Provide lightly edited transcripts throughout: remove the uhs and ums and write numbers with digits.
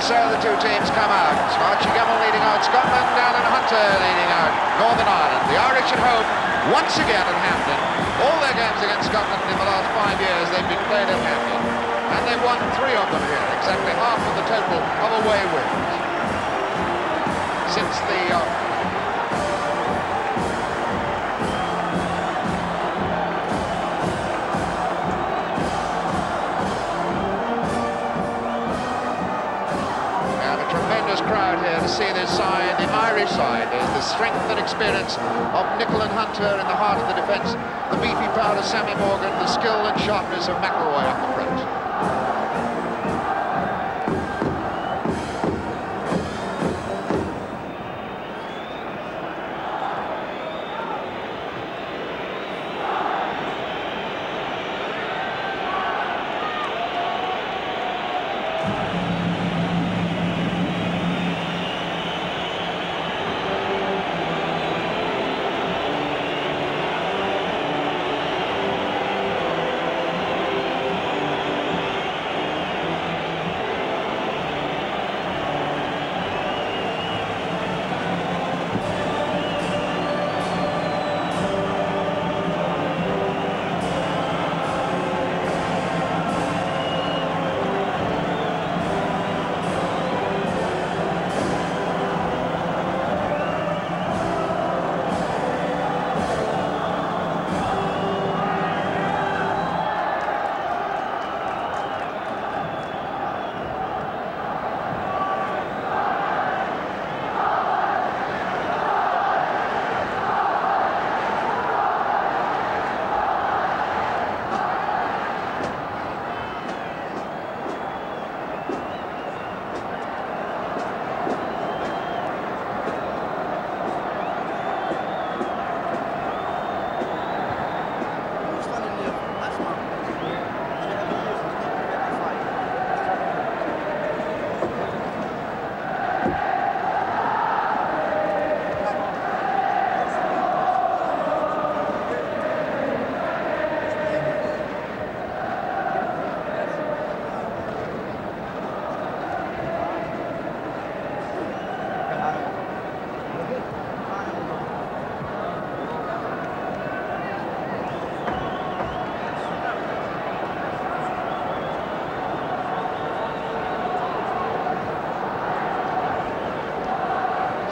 So the two teams come out. Archie Gemmill leading out Scotland, Alan Hunter leading out Northern Ireland. The Irish at home, once again at Hampden. All their games against Scotland in the last 5 years, they've been played at Hampden. And they've won 3 of them here, exactly half of the total of away wins. Since the... crowd here to see this side, the Irish side. There's the strength and experience of Nicol and Hunter in the heart of the defence, the beefy power of Sammy Morgan, the skill and sharpness of McElroy up the front.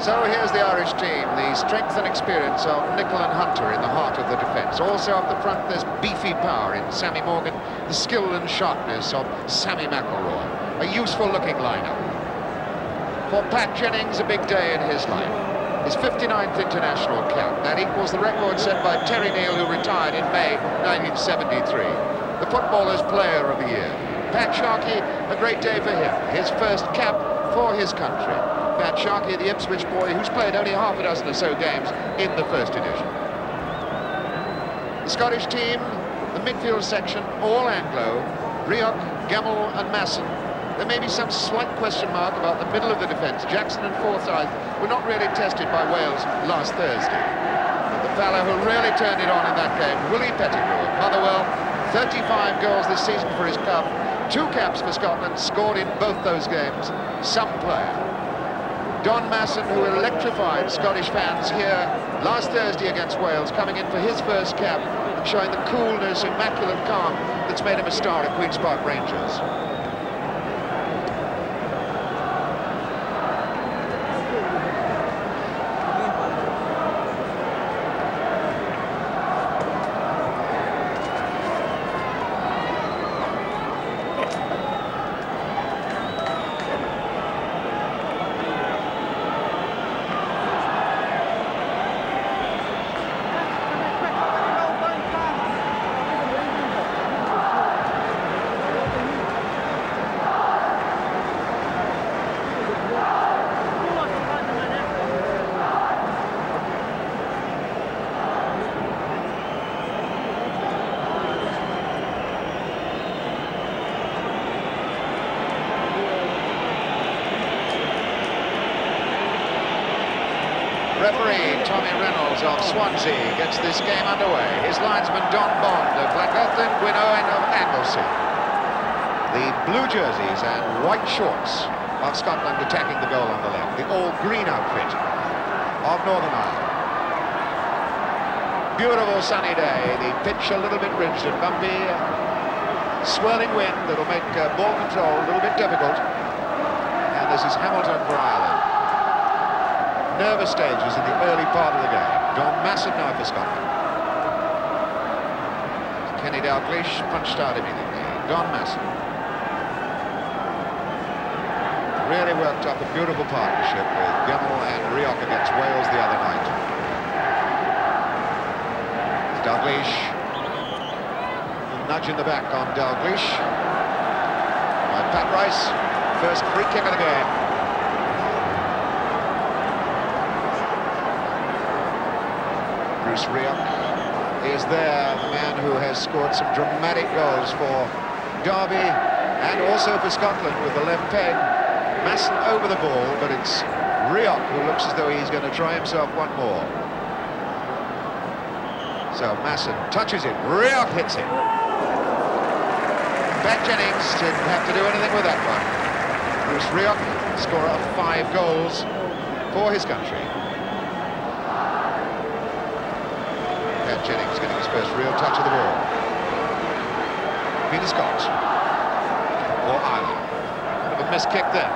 So here's the Irish team, the strength and experience of Nicol and Hunter in the heart of the defence. Also up the front, there's beefy power in Sammy Morgan, the skill and sharpness of Sammy McElroy. A useful-looking lineup. For Pat Jennings, a big day in his life. His 59th international cap. That equals the record set by Terry Neal, who retired in May 1973. The Footballers' Player of the Year. Pat Sharkey, a great day for him. His first cap for his country. Pat Sharkey, the Ipswich boy, who's played only half a dozen or so games in the first edition. The Scottish team, the midfield section, all Anglo, Rioch, Gemmill and Masson. There may be some slight question mark about the middle of the defence. Jackson and Forsyth were not really tested by Wales last Thursday. But the fellow who really turned it on in that game, Willie Pettigrew of Motherwell, 35 goals this season for his club, 2 caps for Scotland, scored in both those games. Some player. Don Masson, who electrified Scottish fans here last Thursday against Wales, coming in for his first cap and showing the coolness, immaculate calm that's made him a star at Queen's Park Rangers. Referee Tommy Reynolds of Swansea gets this game underway. His linesman Don Bond of Llangollen, Gwynn Owen of Anglesey. The blue jerseys and white shorts of Scotland attacking the goal on the left. The all-green outfit of Northern Ireland. Beautiful sunny day. The pitch a little bit ridged and bumpy. Swirling wind that'll make ball control a little bit difficult. And this is Hamilton for Ireland. Nervous stages in the early part of the game. John Masson now for Scotland. Kenny Dalglish punched out immediately. Don Masson. Really worked up a beautiful partnership with Gemmell and Rioch against Wales the other night. Dalglish. Nudge in the back on Dalglish. By Pat Rice. First free kick of the game. Bruce Rioch is there, the man who has scored some dramatic goals for Derby and also for Scotland with the left peg. Masson over the ball, but it's Rioch who looks as though he's going to try himself one more. So Masson touches it, Rioch hits it. Pat Jennings didn't have to do anything with that one. Bruce Rioch, scorer of 5 goals for his country. Pat Jennings getting his first real touch of the ball. Peter Scott for Ireland. Bit of a missed kick there.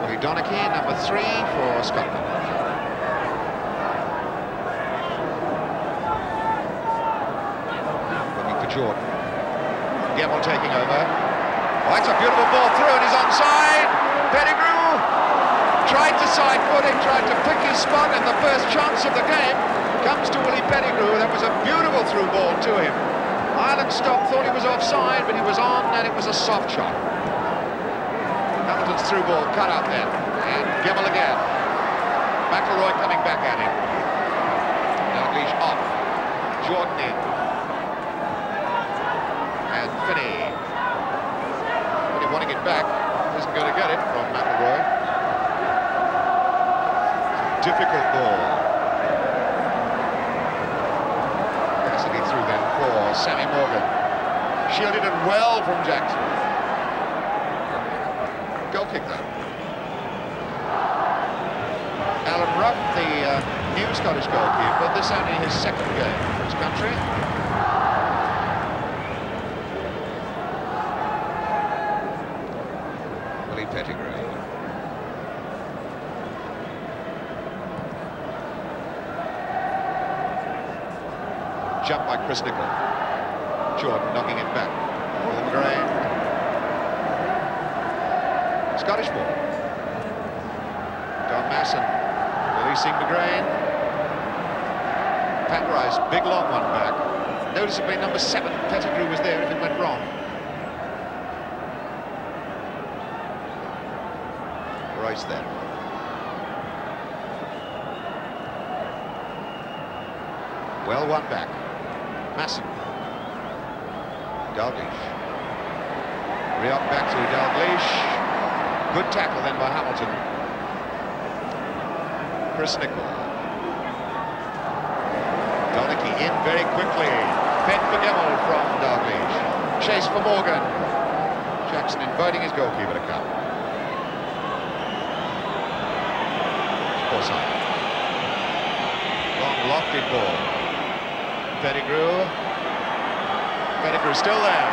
Willie Donachie, number 3 for Scotland. Looking for Jordan. Gemmell taking over. Oh, that's a beautiful ball through and he's onside. Pettigrew tried to side-foot it, tried to pick his spot, and the first chance of the game comes to Willie Pettigrew. That was a beautiful through ball to him. Ireland stopped, thought he was offside, but he was on, and it was a soft shot. Hamilton's through ball cut out then, and Gemmell again. McIlroy coming back at him. Dalglish off. Jordan in. And Finney. Finney wanting it back, isn't going to get it from McIlroy. Difficult ball. Cassidy through then for Sammy Morgan. Shielded it well from Jackson. Goal kick though. Alan Ruff, the new Scottish goalkeeper, this only his 2nd game for his country. Willie Pettigrew. Jump by Chris Nicholl. Jordan knocking it back. Paul McGrain. Scottish ball. Don Masson releasing McGrain. Pat Rice, big long one back. Noticeably number 7, Pettigrew was there if it went wrong. Rice then. Well one back. Masson. Dalglish. Rioch back to Dalglish. Good tackle then by Hamilton. Chris Nicholl. Donachie in very quickly. Fed for Gemmell from Dalglish. Chase for Morgan. Jackson inviting his goalkeeper to come. Forsyth. Long lofted ball. Pettigrew. Pettigrew still there.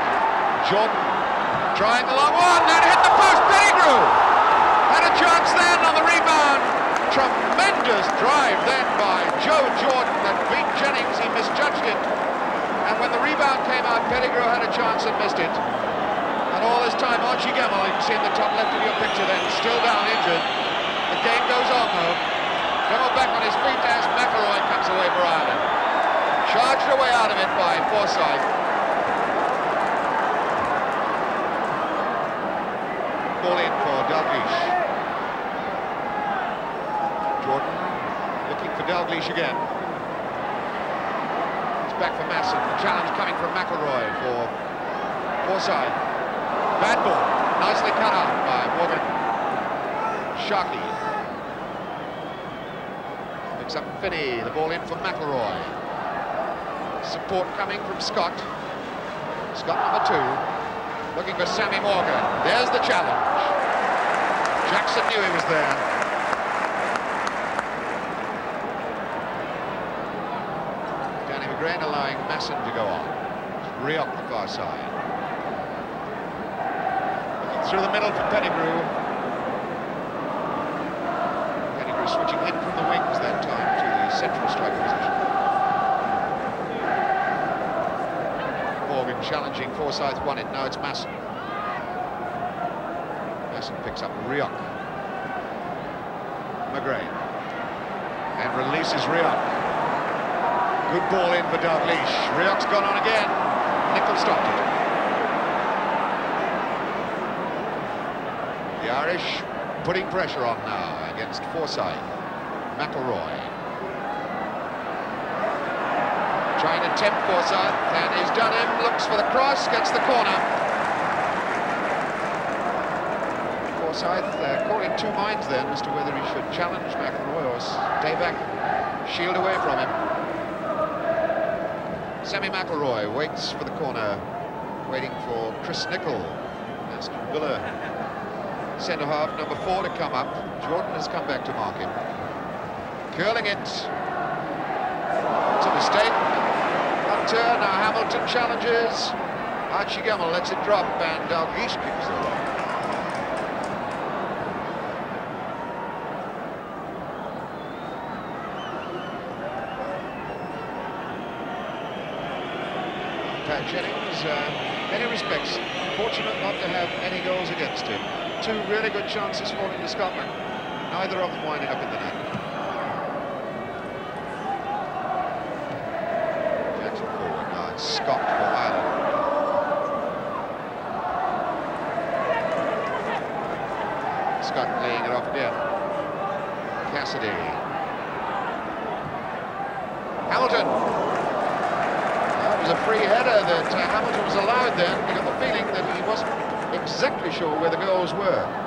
Jordan trying the long one and hit the post. Pettigrew had a chance then on the rebound. Tremendous drive then by Joe Jordan that beat Jennings. He misjudged it. And when the rebound came out, Pettigrew had a chance and missed it. And all this time, Archie Gemmell, you can see in the top left of your picture then, still down injured. The game goes on though. Gemmell back on his feet as McIlroy comes away for Ireland. Charged away out of it by Forsyth. Ball in for Dalglish. Jordan looking for Dalglish again. It's back for Masson. The challenge coming from McIlroy for Forsyth. Bad ball. Nicely cut out by Morgan. Sharkey. Picks up Finney. The ball in for McIlroy. Support coming from Scott. Scott number 2, looking for Sammy Morgan. There's the challenge. Jackson knew he was there. Danny McGrain allowing Masson to go on. Rioch the far side. Looking through the middle for Pettigrew. Pettigrew switching in from the wings that time to the central striker position. Morgan challenging Forsyth, won it. Now it's Masson. Masson picks up Rioch. McGrain. And releases Rioch. Good ball in for Dalglish. Rioch's gone on again. Nicol stopped it. The Irish putting pressure on now against Forsyth. McIlroy. Trying to tempt Forsyth, and he's done him. Looks for the cross, gets the corner. Forsyth caught in two minds then as to whether he should challenge McIlroy or stay back, shield away from him. Sammy McIlroy waits for the corner, waiting for Chris Nicol. Aston Villa centre-half, number 4 to come up. Jordan has come back to mark him. Curling it. It's a mistake. Turn, now Hamilton challenges. Archie Gemmill lets it drop, and Dalglish kicks it away. Pat Jennings, in many respects, fortunate not to have any goals against him. 2 really good chances falling to Scotland, neither of them winding up in the net. Scott for Ireland. Scott laying it off again. Cassidy. Hamilton. That was a free header that Hamilton was allowed then. You got the feeling that he wasn't exactly sure where the goals were.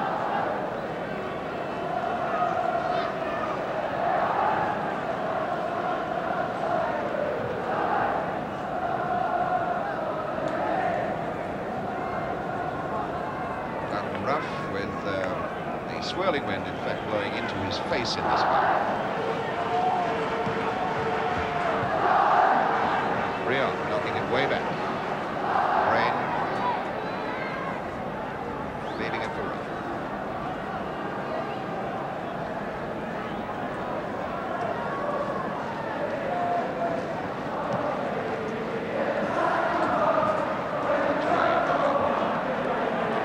Swirling wind, in fact, blowing into his face in this one. Rioch knocking it way back. Rain leaving it for rough.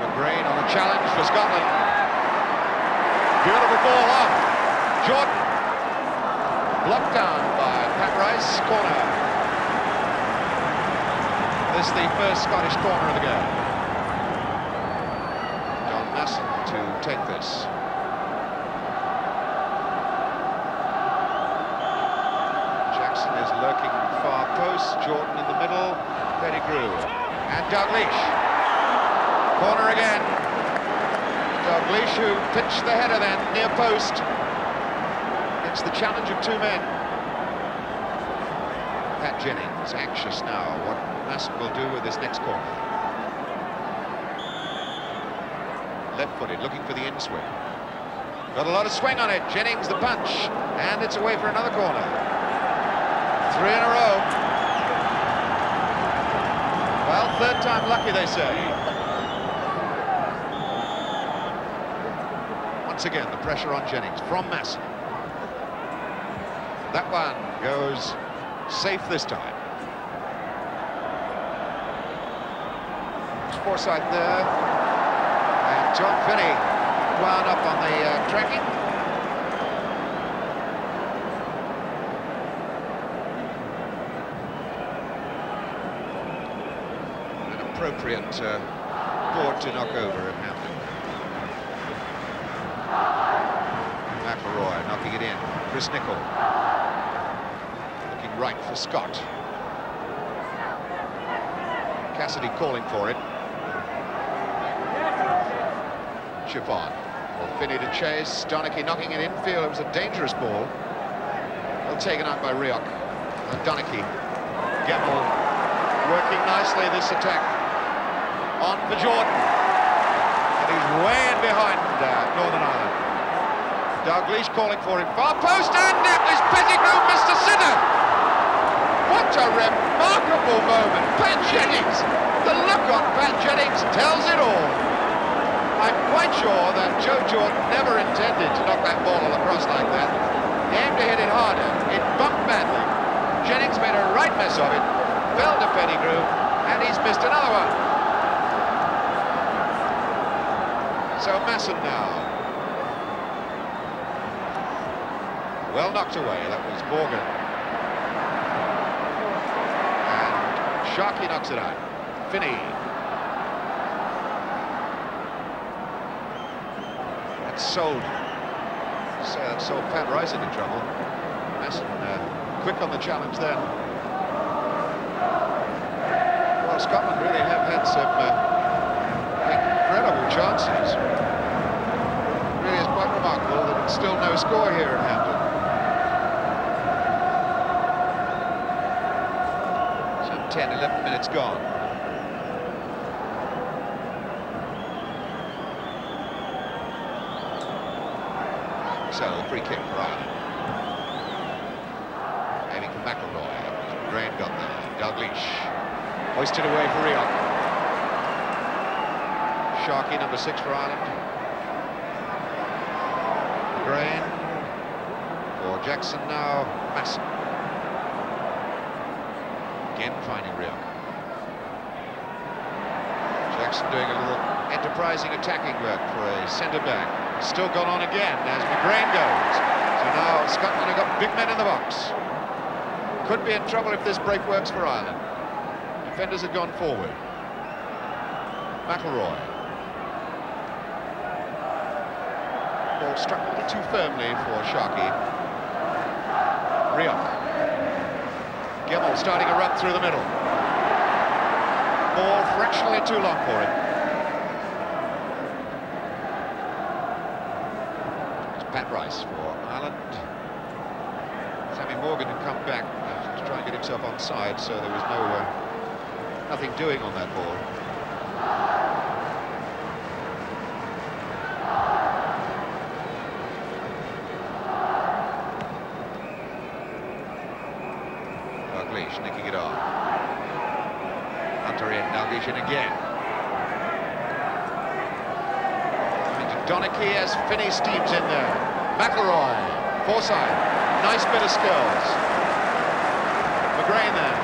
McGrain on a challenge for Scotland. Beautiful ball off. Jordan. Blocked down by Pat Rice. Corner. This is the first Scottish corner of the game. John Masson to take this. Jackson is lurking far post. Jordan in the middle. Pettigrew. And Dalglish. Corner again. Dalglish, who pitched the header then, near post. It's the challenge of 2 men. Pat Jennings anxious now what Masson will do with this next corner. Left-footed, looking for the in-swing. Got a lot of swing on it. Jennings the punch, and it's away for another corner. 3 in a row. Well, 3rd time lucky, they say. Once again, the pressure on Jennings from Masson. That one goes safe this time. Forsyth there. And John Finney wound up on the tracking. An appropriate board to knock over at Hampton. McIlroy knocking it in. Chris Nicol looking right for Scott. Cassidy calling for it. Chip on. Well, Finney to chase. Donachie knocking it infield. It was a dangerous ball. Well taken out by Rioch. And Donachie. Gemmill working nicely this attack. On for Jordan. And he's way in behind Northern Ireland. Dalglish calling for him. Far post, and it was Pettigrew missed a sitter. What a remarkable moment. Pat Jennings. The look on Pat Jennings tells it all. I'm quite sure that Joe Jordan never intended to knock that ball across like that. He aimed to hit it harder. It bumped badly. Jennings made a right mess of it. Fell to Pettigrew, and he's missed another one. So Masson now. Well knocked away. That was Morgan. And Sharkey knocks it out. Finney. That's sold. So that sold Pat Rice into trouble. Masson quick on the challenge then. Well, Scotland really have had some incredible chances. It really is quite remarkable that it's still no score here in Hampden. Some 10, 11 minutes gone. So, free kick for Ireland. Aiming for McElroy. Grain got there. Dalglish. Hoisted away for Rioch. Sharkey, number 6 for Ireland. Grain. For Jackson now. Masson. Again finding Rioch. Jackson doing a little enterprising attacking work for a centre-back. Still gone on again as McGrain goes. So now Scotland have got big men in the box. Could be in trouble if this break works for Ireland. Defenders have gone forward. McElroy. Ball struck a little too firmly for Sharkey. Rioch. Gemmell starting a run through the middle. Ball fractionally too long for him. Pat Rice for Ireland. Sammy Morgan had come back to try and get himself onside, so there was nothing doing on that ball. Dalglish nicking it on. Hunter in, Dalglish in again. Donachie as Finney steams in there. McElroy, Forsyth, nice bit of skills. McGrain there.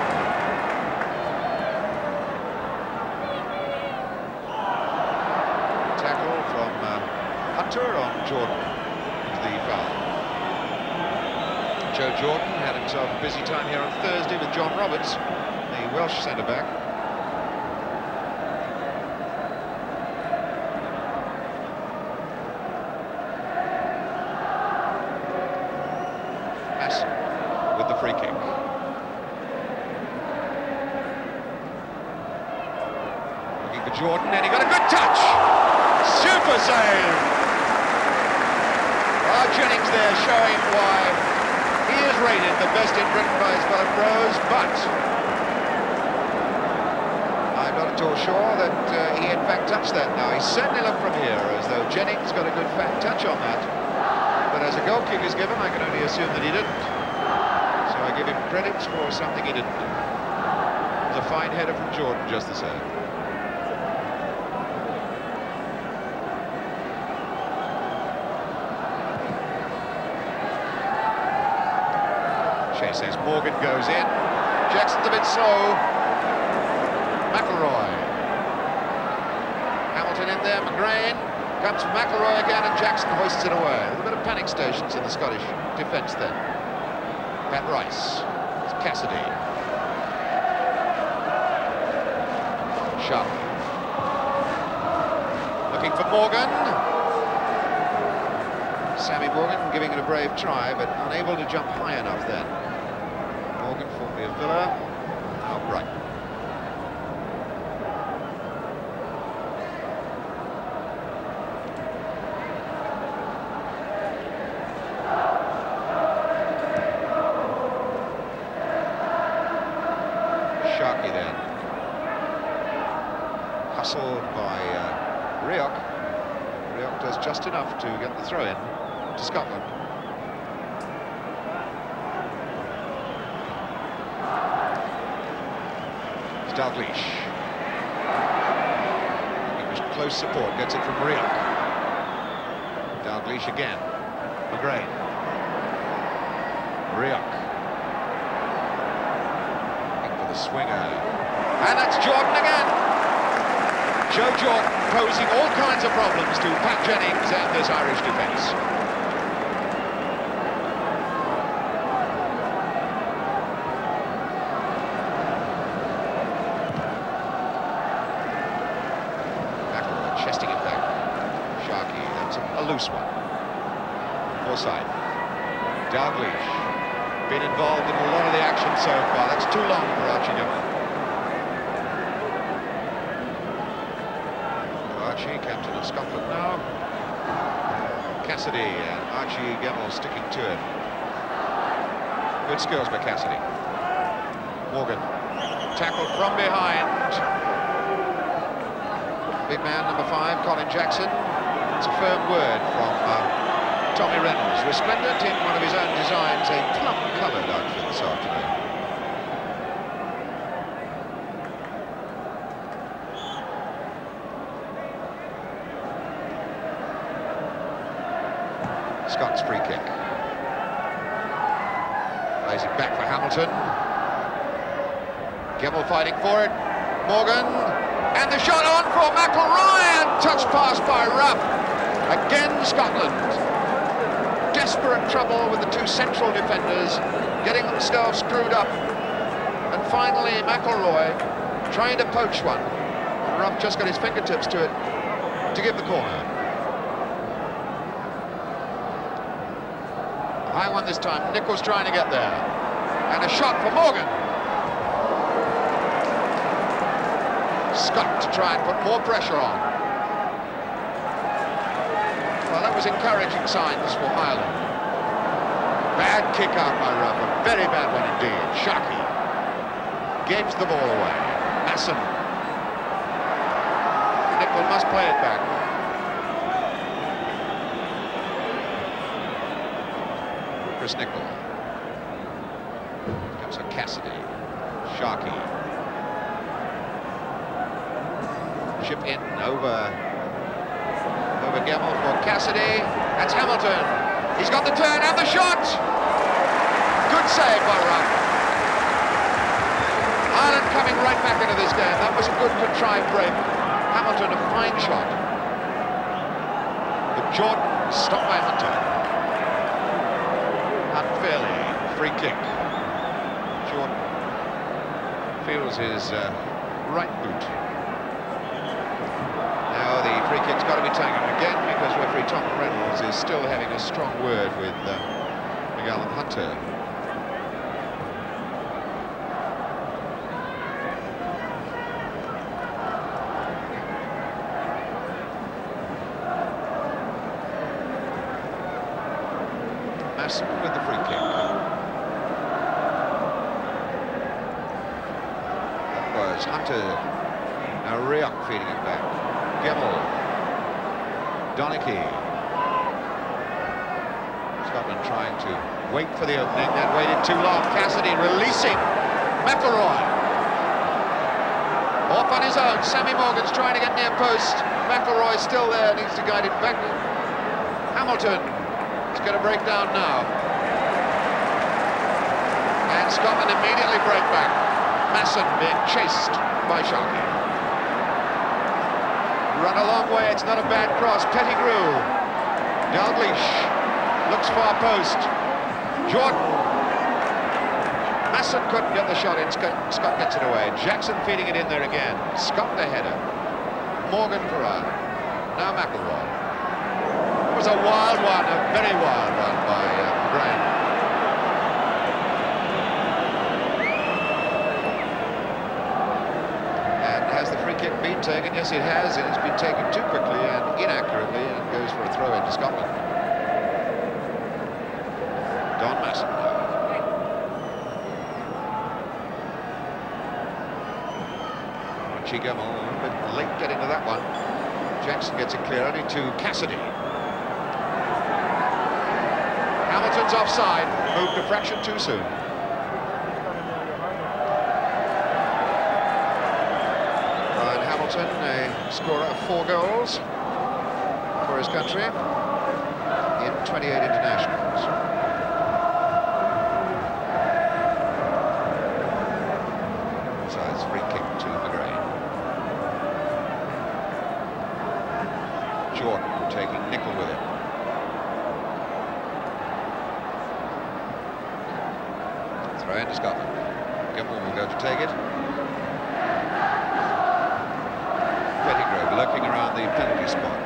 Tackle from Hunter on Jordan into the foul. Joe Jordan had himself a busy time here on Thursday with John Roberts, the Welsh centre-back. With the free kick. Looking for Jordan, and he got a good touch. Super save. Jennings there showing why he is rated the best in Britain by his fellow pros, but I'm not at all sure that he in fact touched that now. He certainly looked from here as though Jennings got a good fat touch on that. But as a goal kick is given, I can only assume that he didn't. So I give him credits for something he didn't do. It was a fine header from Jordan, just the same. Shea says Morgan goes in. Jackson's a bit slow. McElroy. Hamilton in there, McGrain. Comes from McElroy again, and Jackson hoists it away. A little bit of panic stations in the Scottish defence then. Pat Rice. It's Cassidy. Sharp. Looking for Morgan. Sammy Morgan giving it a brave try, but unable to jump high enough then. Morgan formerly of Villa, now Brighton. Sharkey then. hustled by Rioch. Rioch does just enough to get the throw in to Scotland. It's Dalglish. English close support, gets it from Rioch. Dalglish again. McGrain. Rioch. Looking for the swinger. And that's Jordan again. Joe Jordan posing all kinds of problems to Pat Jennings and this Irish defence. McIlroy chesting it back. Sharkey, that's a loose one. Forsyth. Dalglish. Been involved in a lot of the action so far. That's too long for Archie Gemmill. Archie, captain of Scotland now. Cassidy and Archie Gemmill sticking to it. Good skills by Cassidy. Morgan. Tackled from behind. Big man, number 5, Colin Jackson. It's a firm word from Tommy Reynolds. Resplendent in one of his own designs, a plum-coloured outfit this afternoon. Scott's free kick. Lays it back for Hamilton. Gemmill fighting for it. Morgan. And the shot on for McIlroy, and touch pass by Ruff. Again, Scotland. Desperate trouble with the two central defenders, getting themselves screwed up. And finally, McIlroy trying to poach one. Ruff just got his fingertips to it to give the corner. High one this time. Nicholls trying to get there. And a shot for Morgan. Scott to try and put more pressure on. Well, that was encouraging signs for Ireland. Bad kick out by Ruff, a very bad one indeed. Sharkey gives the ball away. Masson. Nicol must play it back. Chris Nicol. Comes for Cassidy. Sharkey. Chip in over Gemmill for Cassidy. That's Hamilton. He's got the turn and the shot. Good save by Ruff. Ireland coming right back into this game. That was a good contrived break. Hamilton, a fine shot. But Jordan stopped by Hunter. Unfairly, free kick. Jordan feels his right boot. Now the free kick's got to be taken again because referee Tom Reynolds is still having a strong word with Miguel and Hunter. Masson with the free kick. That was Hunter. Now Rioch feeding it back. Gemmill. Donachie. Scotland trying to wait for the opening. That waited too long. Cassidy releasing McIlroy. Off on his own. Sammy Morgan's trying to get near post. McIlroy still there. Needs to guide it back. Hamilton. It's going to break down now. And Scotland immediately break back. Masson being chased by Sharkey. Run a long way, it's not a bad cross. Pettigrew. Dalglish looks far post. Jordan. Masson couldn't get the shot in. Scott gets it away. Jackson feeding it in there again. Scott the header. Morgan for Ireland. Now McIlroy. It was a wild one, a very wild one by McGrain. Kick been taken? Yes, it has, and it's been taken too quickly and inaccurately, and goes for a throw into Scotland. Don Masson now. Archie Gemmell a bit late getting to that one. Jackson gets it clear only to Cassidy. Hamilton's offside, moved a fraction too soon. Ryan Hamilton, a scorer of 4 goals for his country in 28 internationals. Side's free kick to McGrain. Jordan taking Nicol with him. Throw into Scotland. Gemmell will go to take it. Pettigrew lurking around the penalty spot.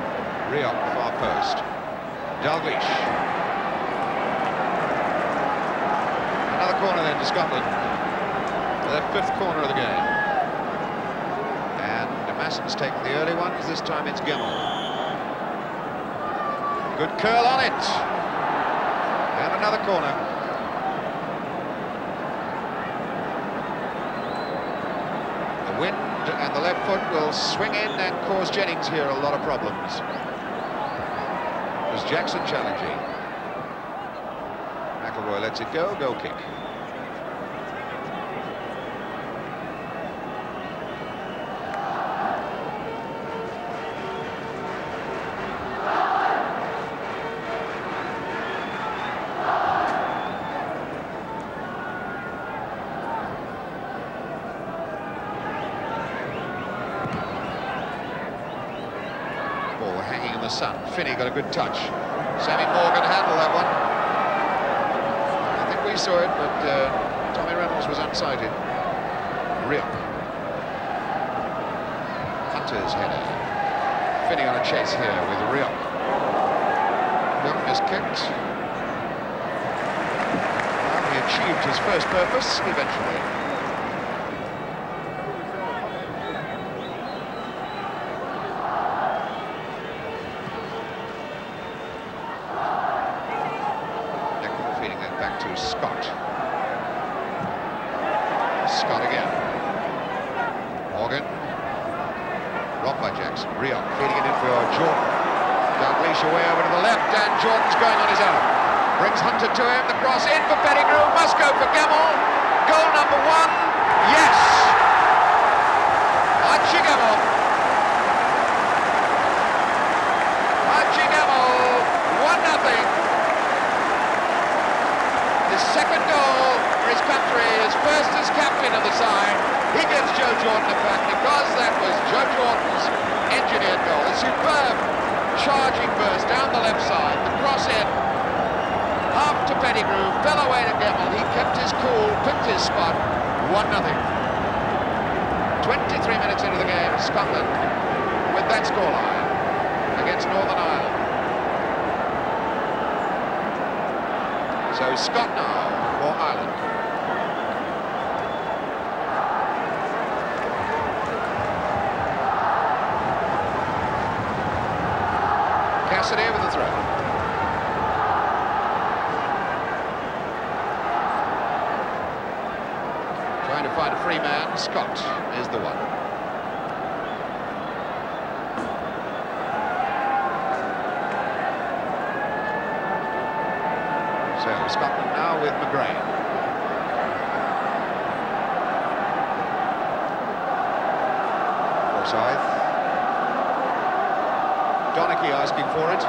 Rioch, far post. Dalglish. Another corner then to Scotland. Their 5th corner of the game. And Masson's taken the early ones. This time it's Gemmell. Good curl on it. And another corner. The wind and the left foot will swing in and cause Jennings here a lot of problems. As Jackson challenging. McIlroy lets it go, goal kick. Hanging in the sun. Finney got a good touch. Sammy Morgan handled that one. I think we saw it, but Tommy Reynolds was unsighted. Rioch. Hunter's header. Finney on a chase here with Rioch. Rioch is kicked. Well, he achieved his first purpose eventually. Scott. Scott again. Morgan. Robbed by Jackson. Rioch feeding it in for Jordan. Dalglish away over to the left, and Jordan's going on his own. Brings Hunter to him. The cross in for Pettigrew. Must go for Gemmell. Goal number 1. Yes! Archie Gemmell. Archie Gemmell. 1-0. His second goal for his country, his first as captain of the side. He gives Joe Jordan a back because that was Joe Jordan's engineered goal. A superb charging burst down the left side, the cross in, half to Pettigrew, fell away to Gemmell. He kept his cool, picked his spot, 1-0. 23 minutes into the game, Scotland with that scoreline against Northern Ireland. So Scott now for Ireland. Cassidy with the throw. Trying to find a free man. Scott is the one. So Scotland now with McGrain. Forsyth. Donachie asking for it.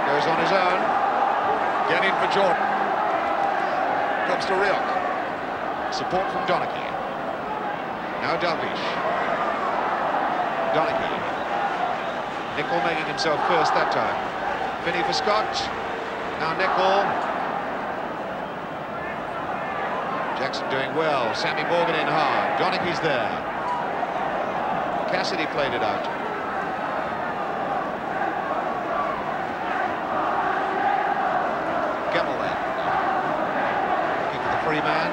Goes on his own. Get in for Jordan. Comes to Rioch. Support from Donachie. Now Dalglish. Donachie. Nicol making himself first that time. Finney for Scott. Now Nicol. Jackson doing well. Sammy Morgan in hard. Donachie's there. Cassidy played it out. Gemmell then. Looking for the free man.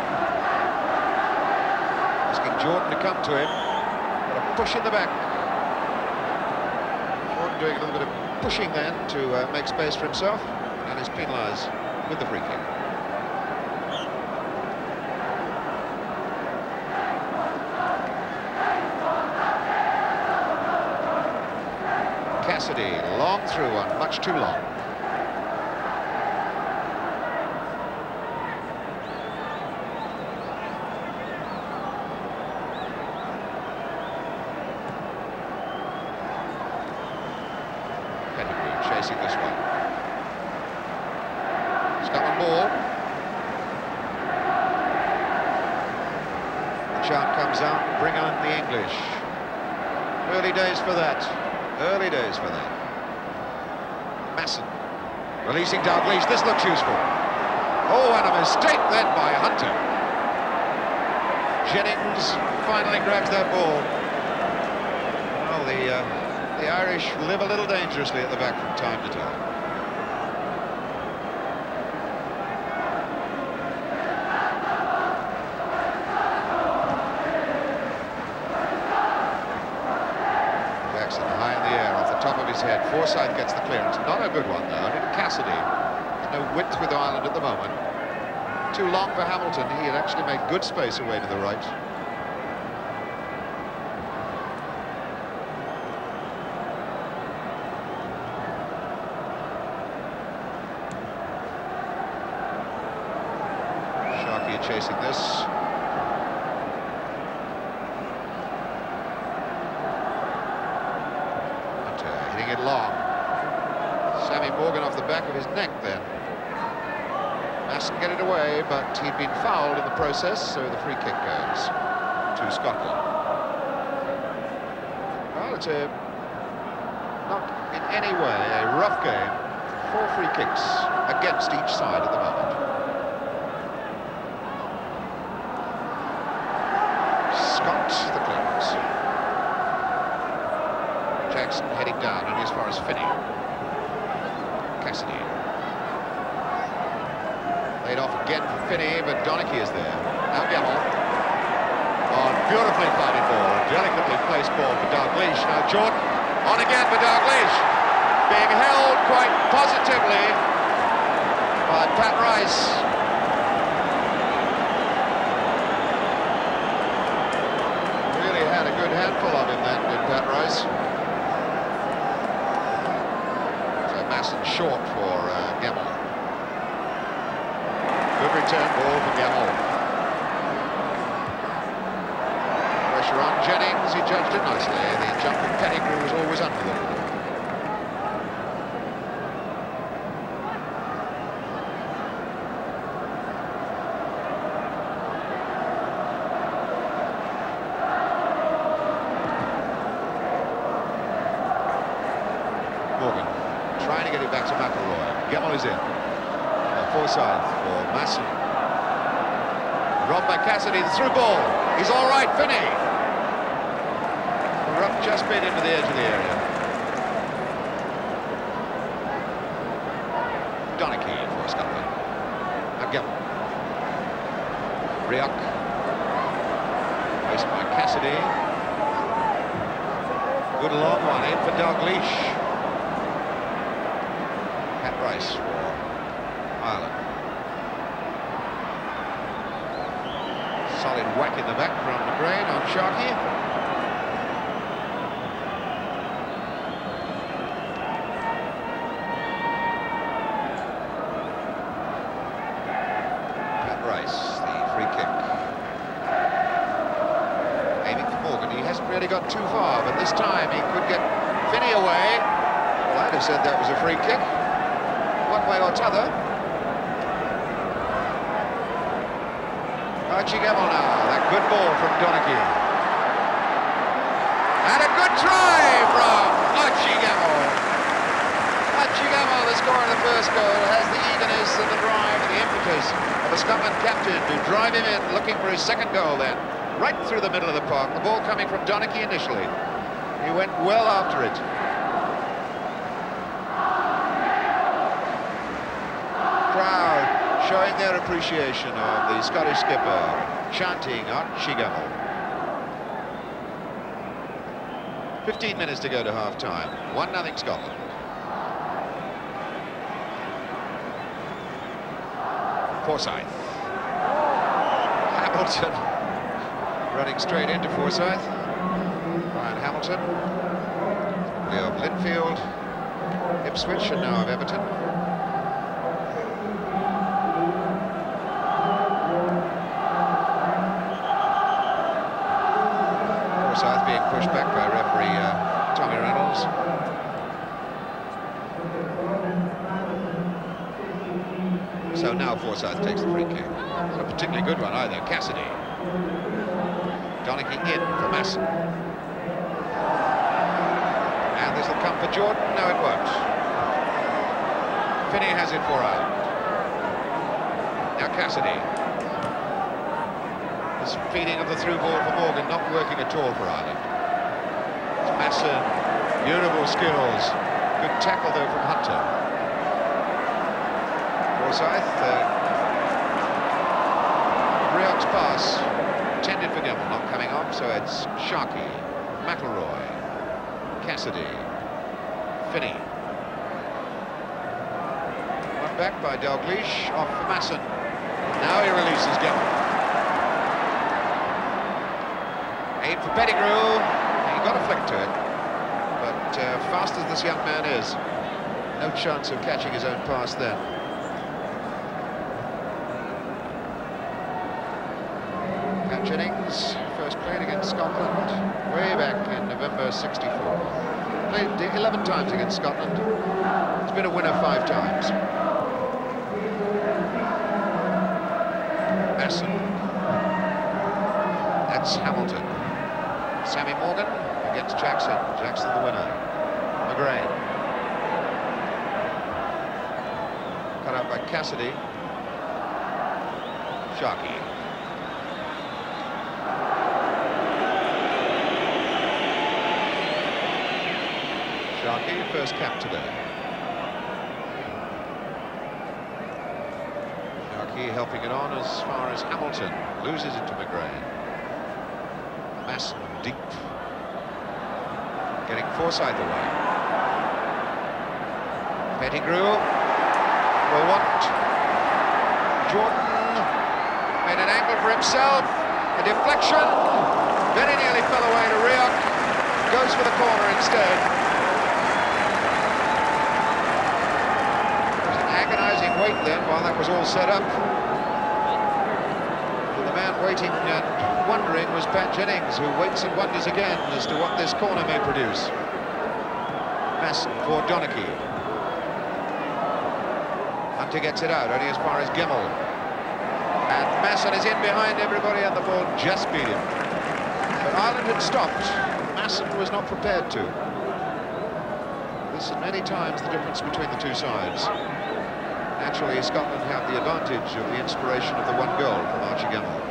Asking Jordan to come to him. Got a push in the back. Jordan doing a little bit of pushing then to make space for himself. And is penalised with the free kick. Cassidy, long through one, much too long. Pettigrew chasing this one. Scotland ball. The chant comes out, bring on the English. Early days for that. Early days for that. Masson releasing Dalglish. This looks useful. Oh, and a mistake then by Hunter. Jennings finally grabs that ball. Well, the Irish live a little dangerously at the back from time to time. High in the air off the top of his head. Forsyth gets the clearance. Not a good one though. And Cassidy. There's no width with Ireland at the moment. Too long for Hamilton. He had actually made good space away to the right. Sharkey chasing this. It long. Sammy Morgan off the back of his neck then. Masson get it away, but he'd been fouled in the process, so the free kick goes to Scotland. Well, it's not in any way a rough game. 4 free kicks against each side at the moment. Scott, the clearance. Jackson heading down, and as far as Finney. Cassidy. Laid off again for Finney, but Donachie is there. Now Gemmell. Oh, beautifully fighting ball. Delicately placed ball for Dalglish. Now Jordan. On again for Dalglish. Being held quite positively by Pat Rice. Really had a good handful of him then, did Pat Rice. Short for Gemmell. Good return ball for Gemmell. Pressure on Jennings, he judged it nicely. The jumping Pettigrew was always under the ball. Morgan. Trying to get it back to McElroy. Gemmell is in. Forsyth for Masson. Robbed by Cassidy, the through ball. He's all right, Finney. The ruck just been into the edge of the area. Donachie for Scotland. Now Gemmell. Rioch. Placed by Cassidy. Good long one in for Dalglish. Rice for Ireland. Solid whack in the back from McGrain on Sharkey. Pat Rice, the free kick. Aiming for Morgan. He hasn't really got too far, but this time he could get Finney away. Well, I'd have said that was a free kick. One way or t'other. Archie Gemmell now. That good ball from Donachie. And a good try from Archie Gemmell. Archie Gemmell, the scorer of the first goal, has the eagerness and the drive and the impetus of a Scotland captain to drive him in, looking for his second goal then. Right through the middle of the park. The ball coming from Donachie initially. He went well after it. Crowd showing their appreciation of the Scottish skipper, chanting Archie Gemmell. 15 minutes to go to half-time. 1-0 Scotland. Forsyth. Hamilton running straight into Forsyth. Brian Hamilton. formerly of Linfield, Ipswich, and now of Everton. Forsyth being pushed back by referee Tommy Reynolds. So now Forsyth takes the free kick. Not a particularly good one either. Cassidy. Donachie in for Masson. And this will come for Jordan. No, it won't. Finney has it for Ireland. Now Cassidy. This feeding of the through ball for Morgan not working at all for Ireland. It's Masson. Beautiful skills. Good tackle though from Hunter. Forsyth. Rioch's pass intended for Gemmell, not coming off, so it's Sharkey, McElroy, Cassidy, Finney. One back by Dalglish, off for Masson. Now he releases Gemmell. Aim for Pettigrew. He got a flick to it, but fast as this young man is, no chance of catching his own pass then. Jennings first played against Scotland way back in November '64. Played 11 times against Scotland. He's been a winner 5 times. Masson. That's Hamilton. Sammy Morgan against Jackson. Jackson the winner. McGrain. Cut out by Cassidy. Sharkey. Sharkey, first cap today. Sharkey helping it on as far as Hamilton. Loses it to McGrain. Masson deep. Getting Forsyth away. Pettigrew will want Jordan. Made an angle for himself. A deflection. Very nearly fell away to Rioch. Goes for the corner instead. Wait then while that was all set up. And the man waiting and wondering was Pat Jennings, who waits and wonders again as to what this corner may produce. Masson for Donachie. Hunter gets it out, only as far as Gemmell. And Masson is in behind everybody and the ball just beat him. But Ireland had stopped. Masson was not prepared to. This is many times the difference between the two sides. Naturally, Scotland have the advantage of the inspiration of the one goal from Archie Gemmell.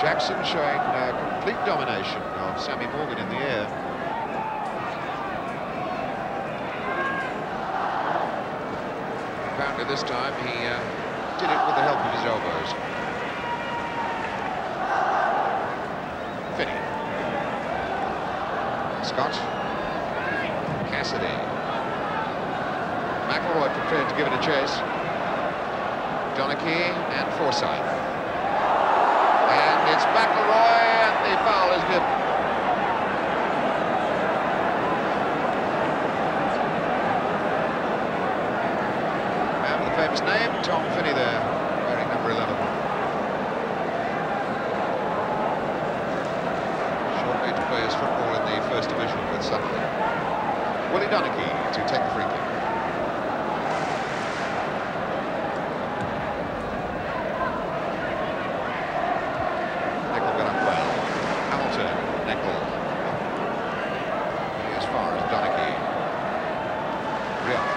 Jackson showing complete domination of Sammy Morgan in the air. Apparently this time he did it with the help of his elbows. Scott. Cassidy. McElroy prepared to give it a chase. Donachie and Forsyth. And it's McElroy, and the foul is given. Remember the famous name? Tom Finney there, wearing number 11. Shortly to play his football in the First Division with Sunderland. Willie Donachie to take the free kick. Nicol got up well. Hamilton, Nicol. As far as Donachie. Rioch.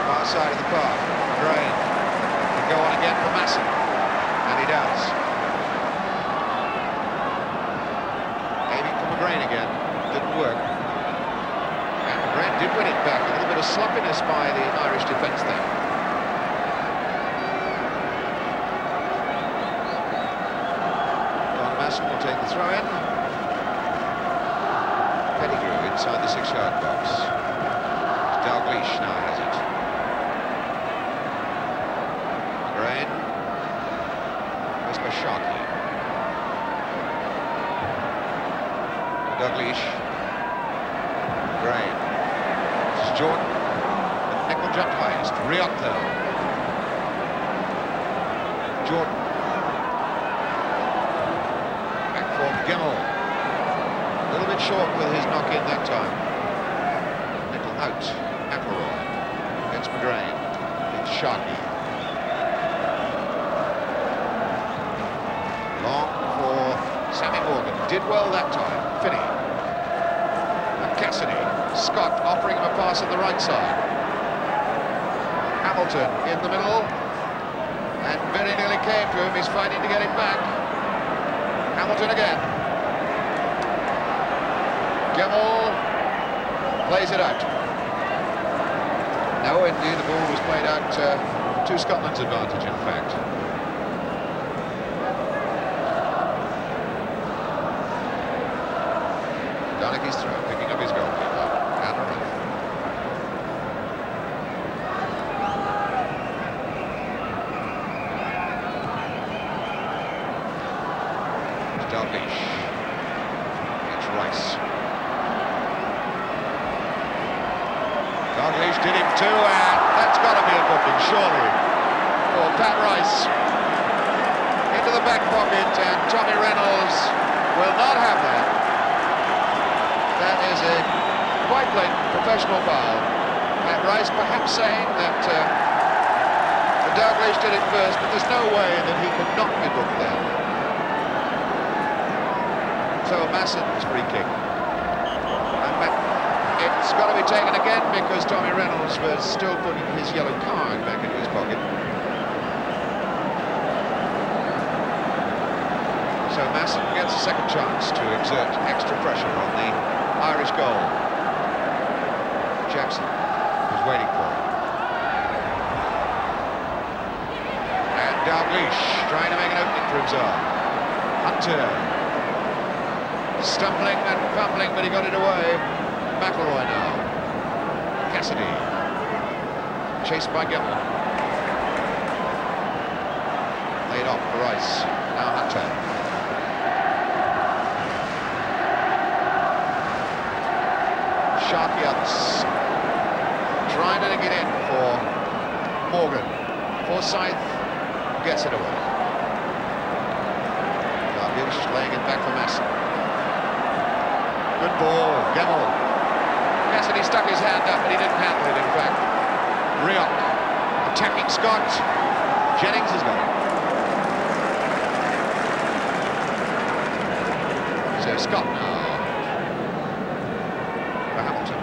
Far side of the park. McGrain. Go on again for Masson. And he does. Aiming for McGrain again. Didn't work. And McGrain did win it back. A little bit of sloppiness by the Irish defence there. Don Masson will take the throw in. Pettigrew inside the 6-yard box. Dalglish now has it. McGrain. Whisper Sharkey. Dalglish. McGrain. This is Jordan. The nickel jumped highest. Rioch though. Jordan. Back for Gemmell. A little bit short with his knock-in that time. Nickel out. McElroy. It's McGrain. It's Sharkey. Long for Sammy Morgan. Did well that time. Finney. And Cassidy. Scott offering him a pass on the right side. Hamilton in the middle. And very nearly came to him. He's fighting to get it back. Hamilton again. Gemmell plays it out. No, indeed, the ball was played out to Scotland's advantage, in fact. Donaghy's throw, picking up his goalkeeper, Anna Ruff. Dalglish. It's Rice. Dalglish did him too, and that's got to be a booking, surely. For Pat Rice. Into the back pocket, and Tommy Reynolds will not have that. That is a quite blatant professional foul. Pat Rice perhaps saying that Dalglish did it first, but there's no way that he could not be booked there. So Masson's free kick. And it's got to be taken again because Tommy Reynolds was still putting his yellow card back into his pocket. So Masson gets a second chance to exert extra pressure on the Irish goal. Jackson was waiting for it. And Dalglish trying to make an opening for himself. Hunter. Stumbling and fumbling, but he got it away. McElroy now. Cassidy. Chased by Gemmell. Laid off for Rice. Now Hunter. Sharkey ups. Trying to get in for Morgan. Forsyth gets it away. Dalglish laying it back for Masson. Good ball, Gemmell. Cassidy stuck his hand up, but he didn't handle it, in fact. Rioch attacking Scott. Jennings has got it. So Scott now. For Hamilton.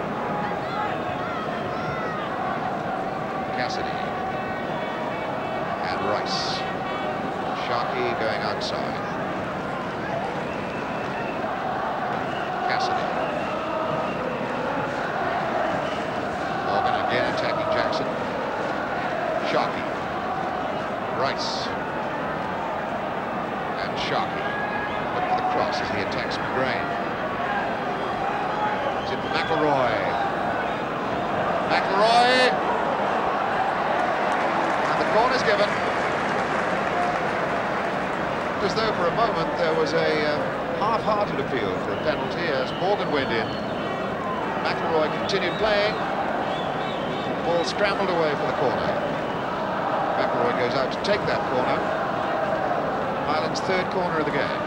Cassidy. And Rice. Sharkey going outside. Cassidy. Morgan again attacking Jackson. Sharkey. Rice. And Sharkey. Looking for the cross as he attacks McGrain. It's in for McElroy. McElroy. And the corner's given. As though for a moment there was a half-hearted appeal for a penalty as Morgan went in. McElroy continued playing. The ball scrambled away for the corner. McElroy goes out to take that corner. Ireland's third corner of the game.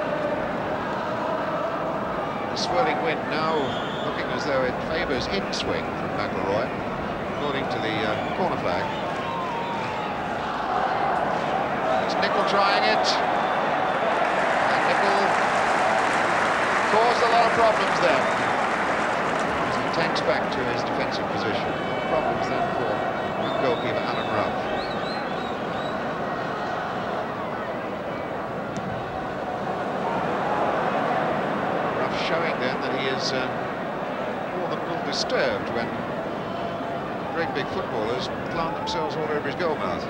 The swirling wind now looking as though it favours in-swing from McElroy, according to the corner flag. It's Nickel trying it. And Nickel caused a lot of problems there. As he tanks back to his defensive position. A lot of problems then for goalkeeper Alan Ruff. Ruff showing then that he is more than a little disturbed when great big footballers plant themselves all over his goal mouth.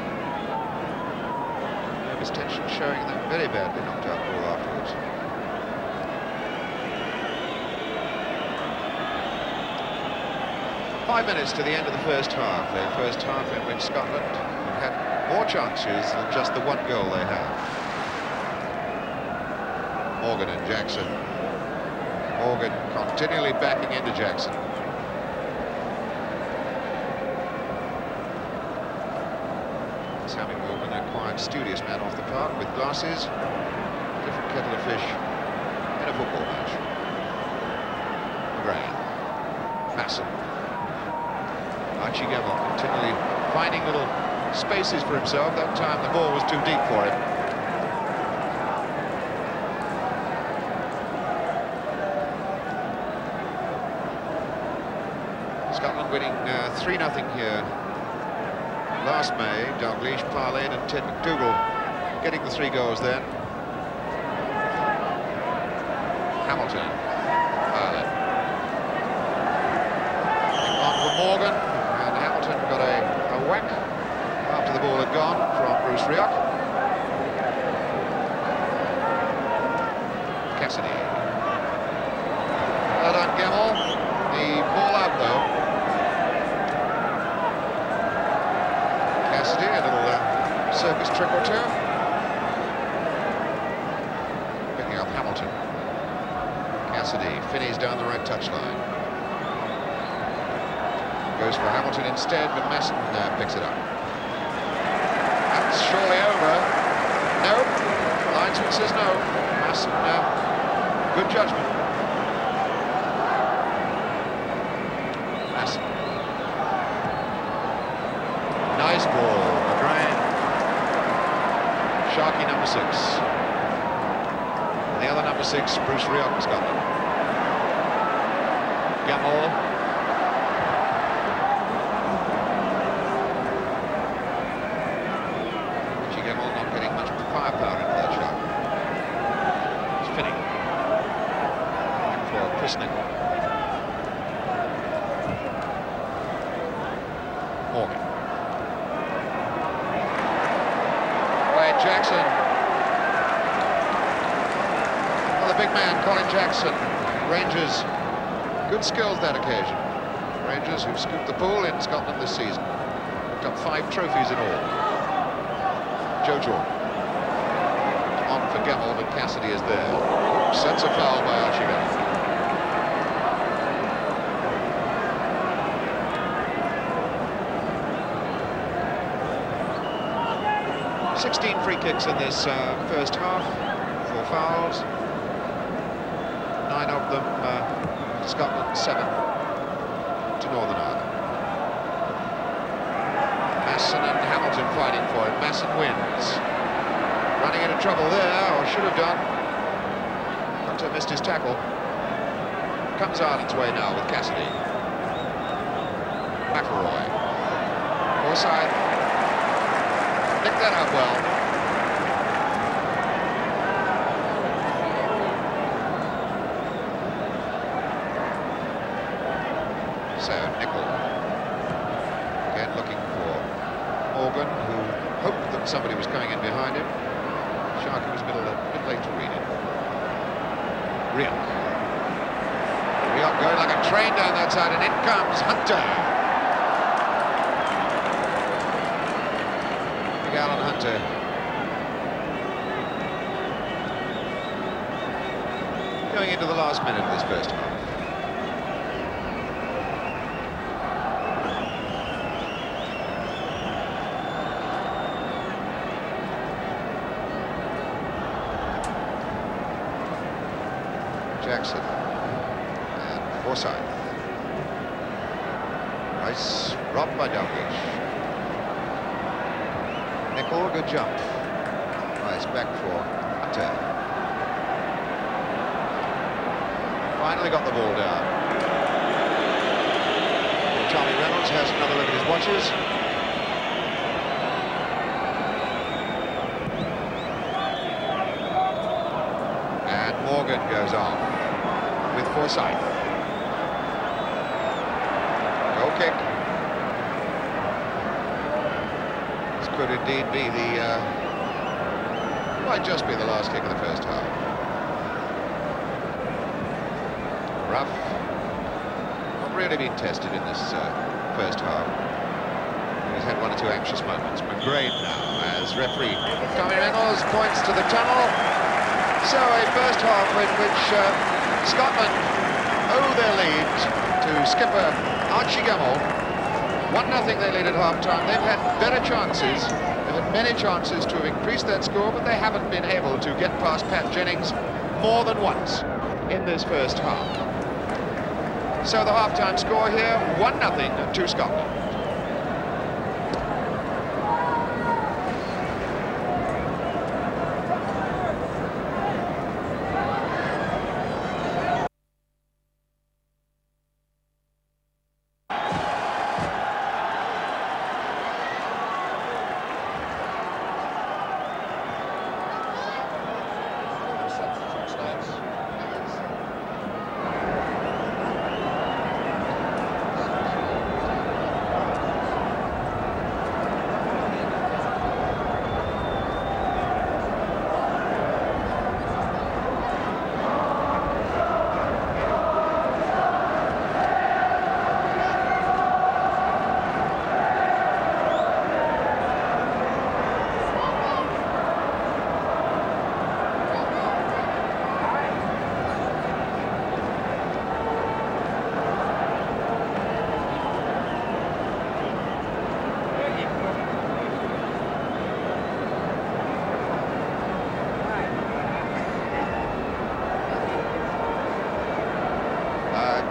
Nervous tension showing that very badly knocked out ball afterwards. 5 minutes to the end of the first half. The first half in which Scotland had more chances than just the one goal they had. Morgan and Jackson. Morgan continually backing into Jackson. Sammy Morgan, a quiet, studious man off the park with glasses. Different kettle of fish in a football match. McGrath. Masson. Archie Gemmill continually finding little spaces for himself. That time the ball was too deep for him. Scotland winning 3-0 here last May. Dalglish, Parlane and Ted McDougall getting the 3 goals then. Hamilton. Parlane. On for Morgan, and Hamilton got a whack after the ball had gone from Bruce Rioch. Cassidy. Well done, Gemmill. The ball out though. Cassidy, a little circus trick or two. Picking up Hamilton. Cassidy, Finney's down the right touchline. Goes for Hamilton instead, but Masson picks it up. That's surely over. No, linesman says no. Masson, good judgment. Masson. Nice ball, McGrath. Sharkey, number 6. And the other number 6, Bruce Rioch, Scotland. Gemmill. Not getting much firepower into that shot. It's Finney. Back for Chris Nicholl. Morgan. Wade Jackson. Well, the big man, Colin Jackson. Rangers, good skills that occasion. Rangers who've scooped the pool in Scotland this season. Picked up 5 trophies in all. Joe Jordan. On for Gemmill, but Cassidy is there. Sets a foul by Archie Gemmill. Sixteen free kicks in this first half. 4 fouls. 9 of them to Scotland, 7 to Northern Ireland. Masson and Hamilton fighting for it. Masson wins. Running into trouble there, or should have done. Hunter missed his tackle. Comes Ireland's way now with Cassidy. McElroy. Forsyth. Nicked that up well. So, Nicholl. Again looking for Morgan, who hoped that somebody was coming in behind him. Sharkey was a bit late to read it. Rioch. Rioch going like a train down that side, and in comes Hunter. Big Alan Hunter. Going into the last minute of this first half. Jackson and Forsyth. Nice robbed by Dalglish. Nicholl, good jump. Nice back for Hunter. Finally got the ball down. And Tommy Reynolds has another look at his watches. And Morgan goes off with Forsyth. Goal kick. This could indeed be the, might just be the last kick of the first half. Rough. Not really been tested in this first half. He's had one or two anxious moments. McGrade now as referee. Tommy Reynolds points to the tunnel. So a first half in which Scotland owe their lead to skipper Archie Gemmill. 1-0 they lead at half-time. They've had better chances. They've had many chances to have increased that score, but they haven't been able to get past Pat Jennings more than once in this first half. So the half-time score here, 1-0 to Scotland.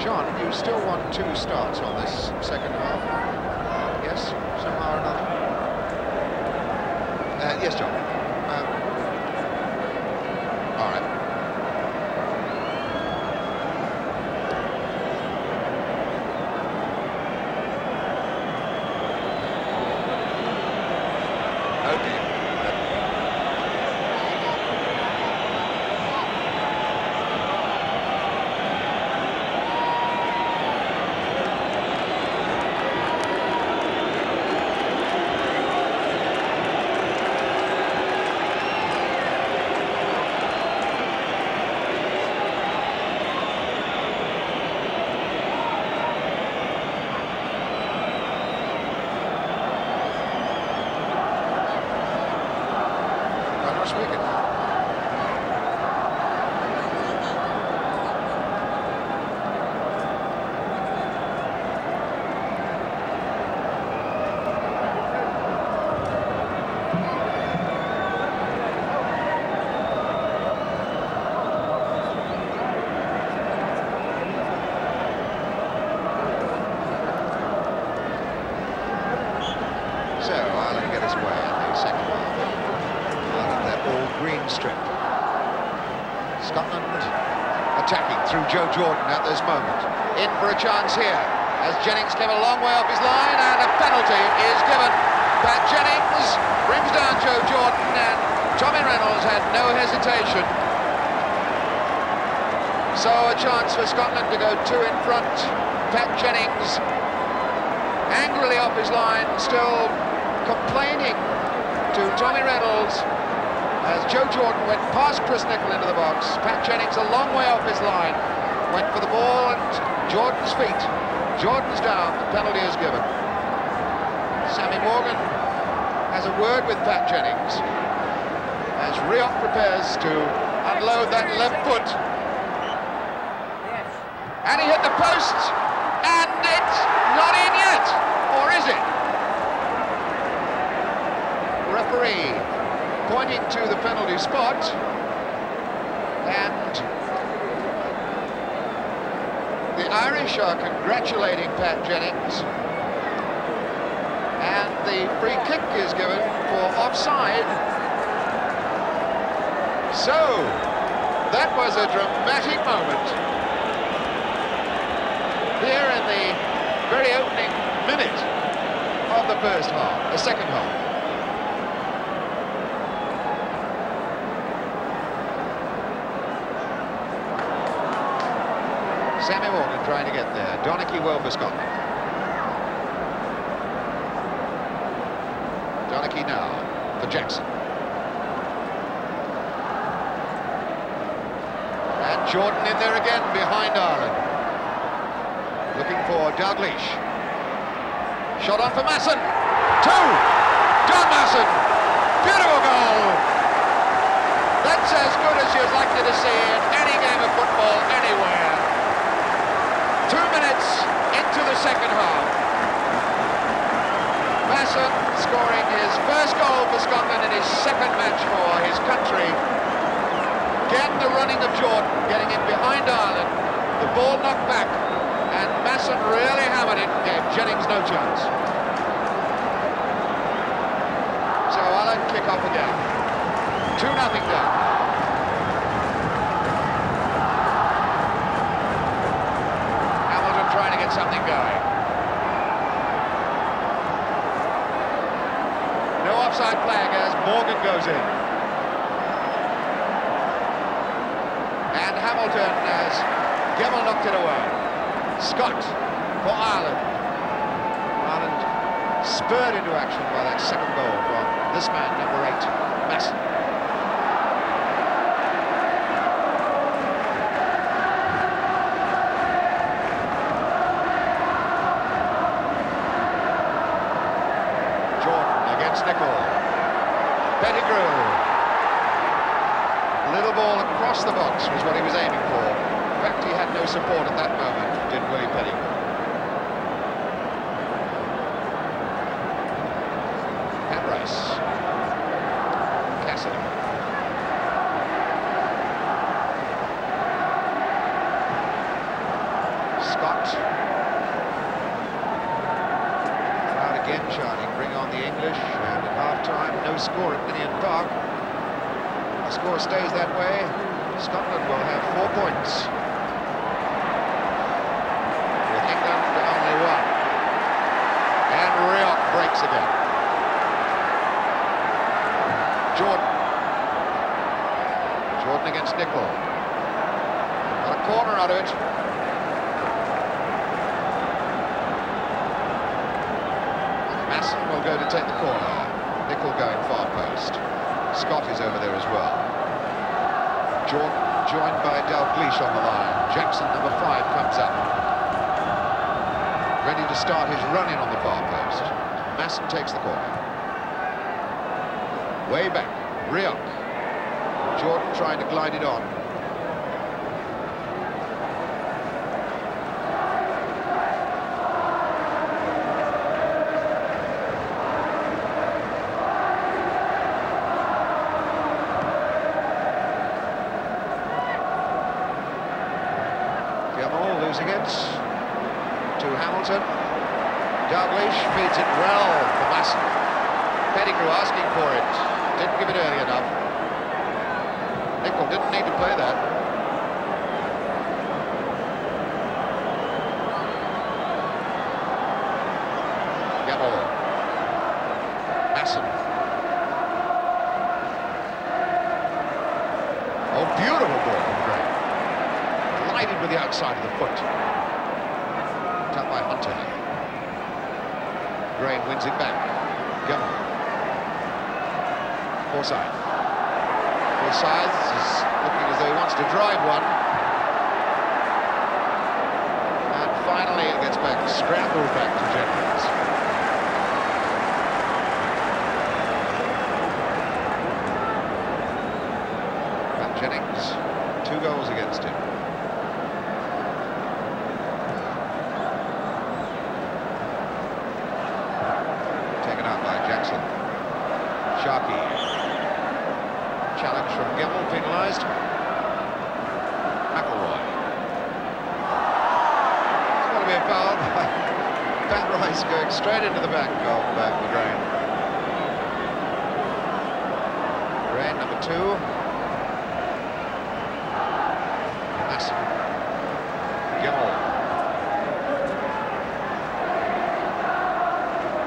John, you still want 2 starts on this second half? Yes, somehow or another? Yes, John. All right. Okay. So Ireland get us away in the second half. Ireland, their all-green strip. Scotland attacking through Joe Jordan at this moment. In for a chance here as Jennings came a long way off his line and a penalty is given. Pat Jennings brings down Joe Jordan and Tommy Reynolds had no hesitation. So a chance for Scotland to go 2 in front. Pat Jennings angrily off his line, still complaining to Tommy Reynolds as Joe Jordan went past Chris Nicholl into the box. Pat Jennings a long way off his line, went for the ball and Jordan's feet. Jordan's down, the penalty is given. Sammy Morgan has a word with Pat Jennings as Rioch prepares to unload that left foot. And he hit the post, and it's not in yet, or is it? Referee pointing to the penalty spot, and the Irish are congratulating Pat Jennings, and the free kick is given for offside. So, that was a dramatic moment here in the very opening minute of the first half, the second half. Sammy Morgan trying to get there. Donachie well for Scotland. Donachie now for Jackson. And Jordan in there again behind Ireland. Looking for Dalglish. Shot on for Masson. 2! John Masson! Beautiful goal! That's as good as you'd like to see in any game of football anywhere. 2 minutes into the second half. Masson scoring his first goal for Scotland in his second match for his country. Again, the running of Jordan, getting in behind Ireland. The ball knocked back, and Masson really hammered it, gave Jennings no chance. So Ireland kick off again. 2-0 down. Hamilton trying to get something going. No offside flag as Morgan goes in. And Hamilton as Gemmell knocked it away. Scott for Ireland. Ireland spurred into action by that second goal from this man, number 8, Masson. Jordan against Nicol. Pettigrew. Little ball across the box was what he was aiming for. In fact, he had no support at that moment, did Willie Pettigrew. Hamrice. Cassidy. Scott. Crowd again shouting, bring on the English, and at half-time, no score at Ninian Park. The score stays that way. Scotland will have 4 points. With England only 1. And Rioch breaks again. Jordan against Nicol. Got a corner out of it. Masson will go to take the corner. Nicol going far post. Scott is over there as well. Jordan joined by Dalglish on the line. Jackson, number 5, comes up. Ready to start his run-in on the far post. Masson takes the corner. Way back, Rioch. Jordan trying to glide it on. Gemmell losing it to Hamilton. Dalglish feeds it well for Masson. Pettigrew asking for it. Didn't give it early enough. Nicol didn't need to play that. Gemmell. Masson. Oh, beautiful ball from Gray. Glided with the outside of the foot. Tap by Hunter. Gray wins it back. Gemmell. Forsyth. Forsyth is looking as though he wants to drive one. And finally it gets back, scrambled back to Jennings. But Jennings, 2 goals against him. Taken out by Jackson. Sharkey. Challenge from Gemmell, penalised. McElroy. It's got to be a foul by Pat Rice going straight into the back of McGrain. McGrain, number 2. Masson. Gemmell.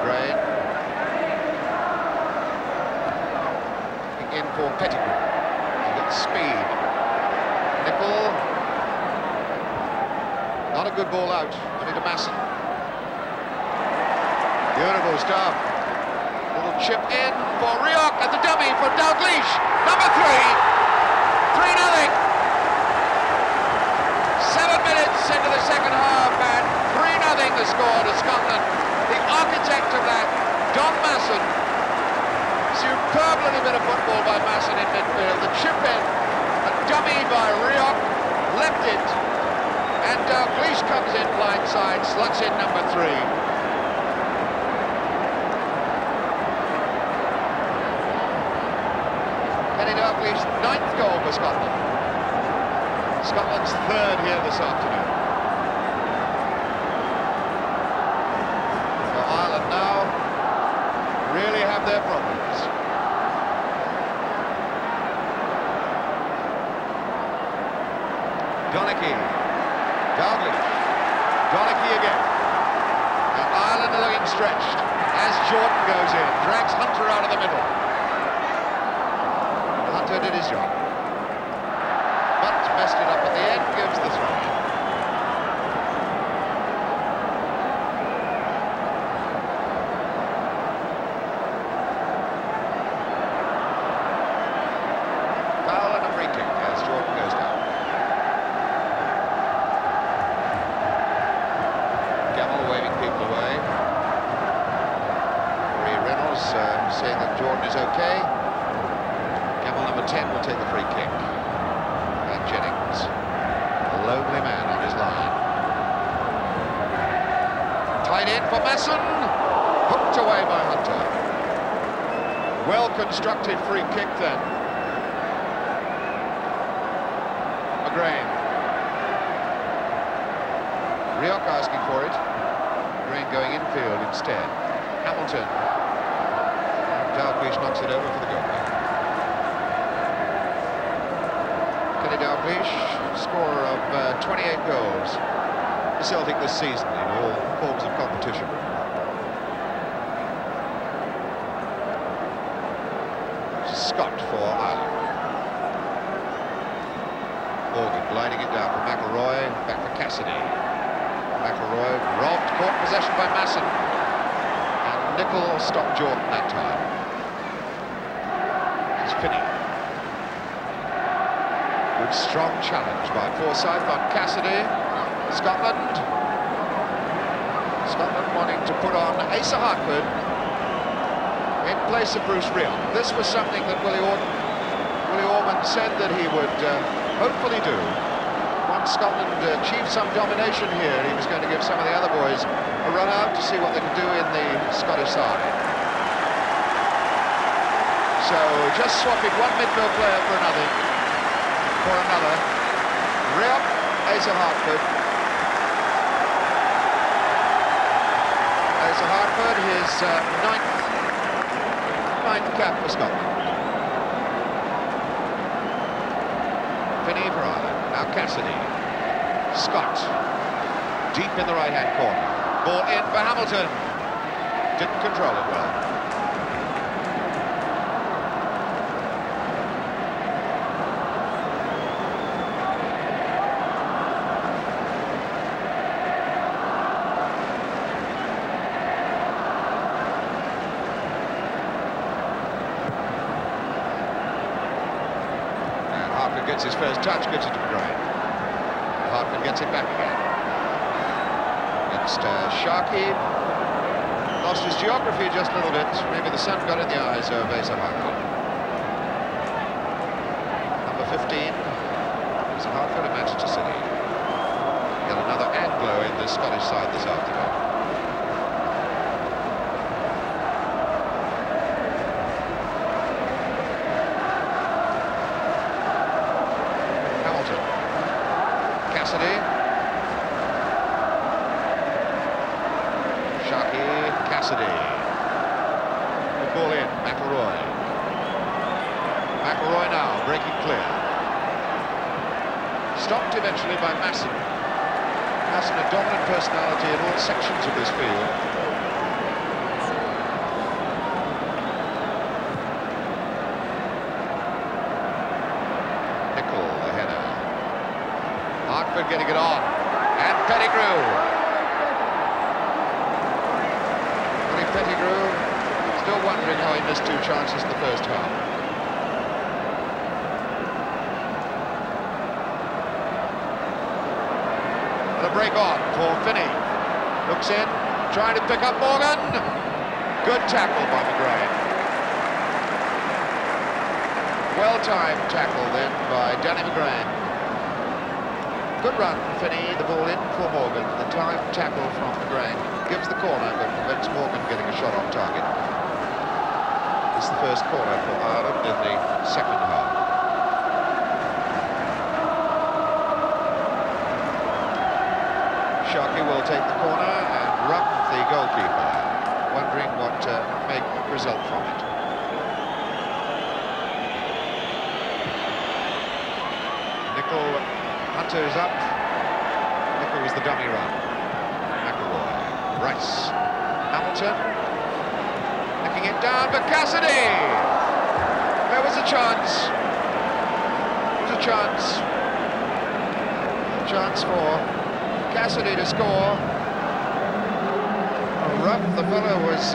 McGrain. In for Pettigrew. He's got speed. Nicol. Not a good ball out. Only to Masson. Beautiful stuff. Little chip in for Rioch at the dummy for Dalglish. Number 3. 3-0. 7 minutes into the second half and 3 architect of that, Don Masson. Superb little bit of football by Masson in midfield. The chip in, a dummy by Rioch, left it, and Dalglish comes in blindside, slots in number 3. Kenny Dalglish, 9th goal for Scotland. Scotland's 3rd here this afternoon. So Ireland now really have their problems. Donachie, Dalglish, Donachie again. And Ireland are looking stretched as Jordan goes in, drags Hunter out of the middle. Hunter did his job, but messed it up at the end, gives the throw. Foul and a free kick as Jordan goes down. Gamble waving people away. Reynolds saying that Jordan is okay. Gamble number 10 will take the free kick. And Jennings, a lonely man on his line. Tied in for Masson. Hooked away by Hunter. Well-constructed free kick then. McGrain. Rioch asking for it. McGrain going infield instead. Hamilton. Dalglish knocks it over for the goal. Kenny Dalglish, scorer of 28 goals for Celtic this season in all forms of competition. Scott for Ireland. Morgan gliding it down for McElroy, back for Cassidy. McElroy robbed, caught possession by Masson. And Nicholl stopped Jordan that time. It's Finney. Good strong challenge by Forsyth on Cassidy. Scotland wanting to put on Asa Hartford in place of Bruce Rioch. This was something that Willie Orman said that he would hopefully do. Once Scotland achieved some domination here, he was going to give some of the other boys a run out to see what they could do in the Scottish side. So just swapping one midfield player for another. Rioch, Asa Hartford. Asa Hartford, his ninth cap for Scotland. Finney for Ireland. Now Cassidy. Scott. Deep in the right-hand corner. Ball in for Hamilton. Didn't control it well. Gets his first touch, gets it to McGrain. Hartford gets it back again. Against Sharkey. Lost his geography just a little bit. Maybe the sun got in the eyes of Asa Hartford. Number 15. Asa Hartford of Manchester City. Got another Anglo in the Scottish side this afternoon. Cassidy. Sharkey, Cassidy. The ball in, McElroy. McElroy now, breaking clear. Stopped eventually by Masson. Masson, a dominant personality in all sections of this field. Nicholl, the header. Hartford getting it on, and Pettigrew. Pettigrew still wondering how he missed 2 chances in the first half. And a break on for Finney. Looks in, trying to pick up Morgan. Good tackle by McGrain. Well-timed tackle then by Danny McGrain. Good run, Finney, the ball in for Morgan. The time tackle from McGrain gives the corner, but prevents Morgan getting a shot on target. It's the first corner for Ireland in the second half. Sharkey will take the corner and rub the goalkeeper, wondering what may result from it. Hunter is up. Nicol was the dummy run. McElroy, Rice, Hamilton, nicking it down, but Cassidy! There was a chance. There was a chance. A chance for Cassidy to score. Rough, the fellow was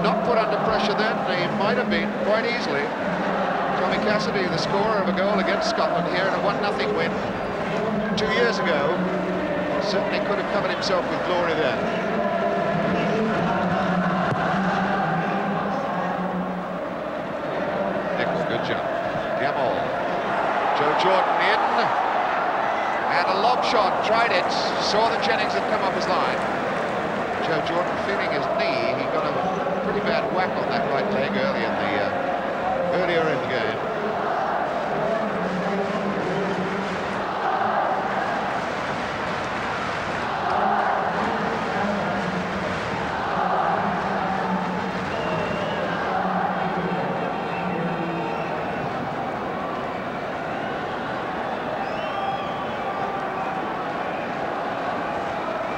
not put under pressure then. He might have been quite easily. Tommy Cassidy, the scorer of a goal against Scotland here in a 1-0 win 2 years ago, certainly could have covered himself with glory then. Nicol, good jump. Gamble. Joe Jordan in. And a lob shot, tried it, saw that Jennings had come up his line. Joe Jordan feeling his knee, he got a pretty bad whack on that right leg earlier in the game.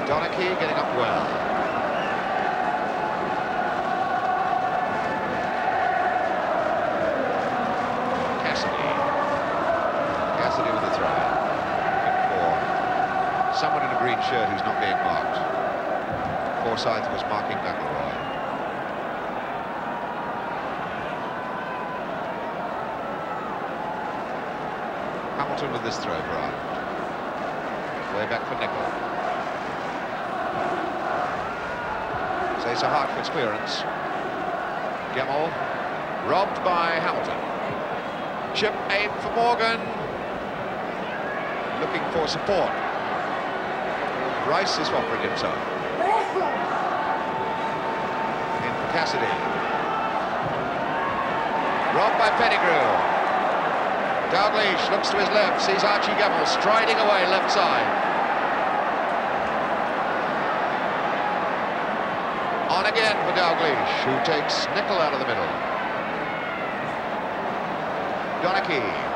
Donachie getting up well. Cassidy with the throw. For someone in a green shirt who's not being marked. Forsyth was marking McElroy. Hamilton with this throw for Ireland. Way back for Nicol. So it's a Hartford's clearance. Gemmell, robbed by Hamilton. Chip aim for Morgan. Looking for support. Rice is offering himself. In for Cassidy. Robbed by Pettigrew. Dalglish looks to his left, sees Archie Gemmell striding away left side. On again for Dalglish, who takes Nicol out of the middle. Donachie.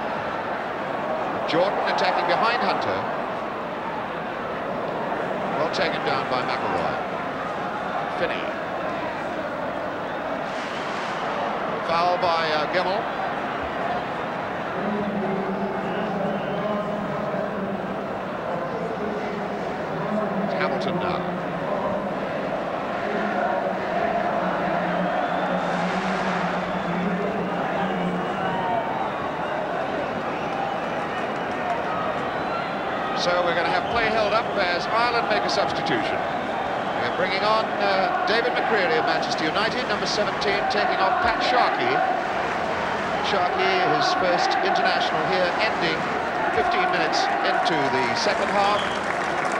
Jordan attacking behind Hunter. Well taken down by McElroy. Finney. Foul by Gemmell. It's Hamilton now. So we're going to have play held up as Ireland make a substitution. We're bringing on David McCreery of Manchester United, number 17, taking off Pat Sharkey. Sharkey, his first international here, ending 15 minutes into the second half.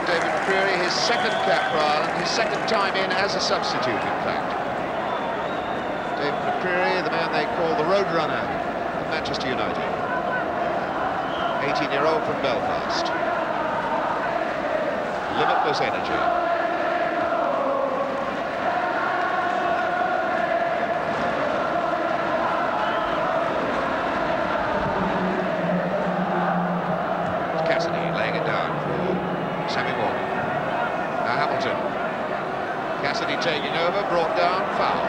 David McCreery, his second cap for Ireland, his second time in as a substitute, in fact. David McCreery, the man they call the Roadrunner of Manchester United. 18-year-old from Belfast. Limitless energy. Cassidy laying it down for Sammy Morgan. Now Hamilton. Cassidy taking over, brought down, foul.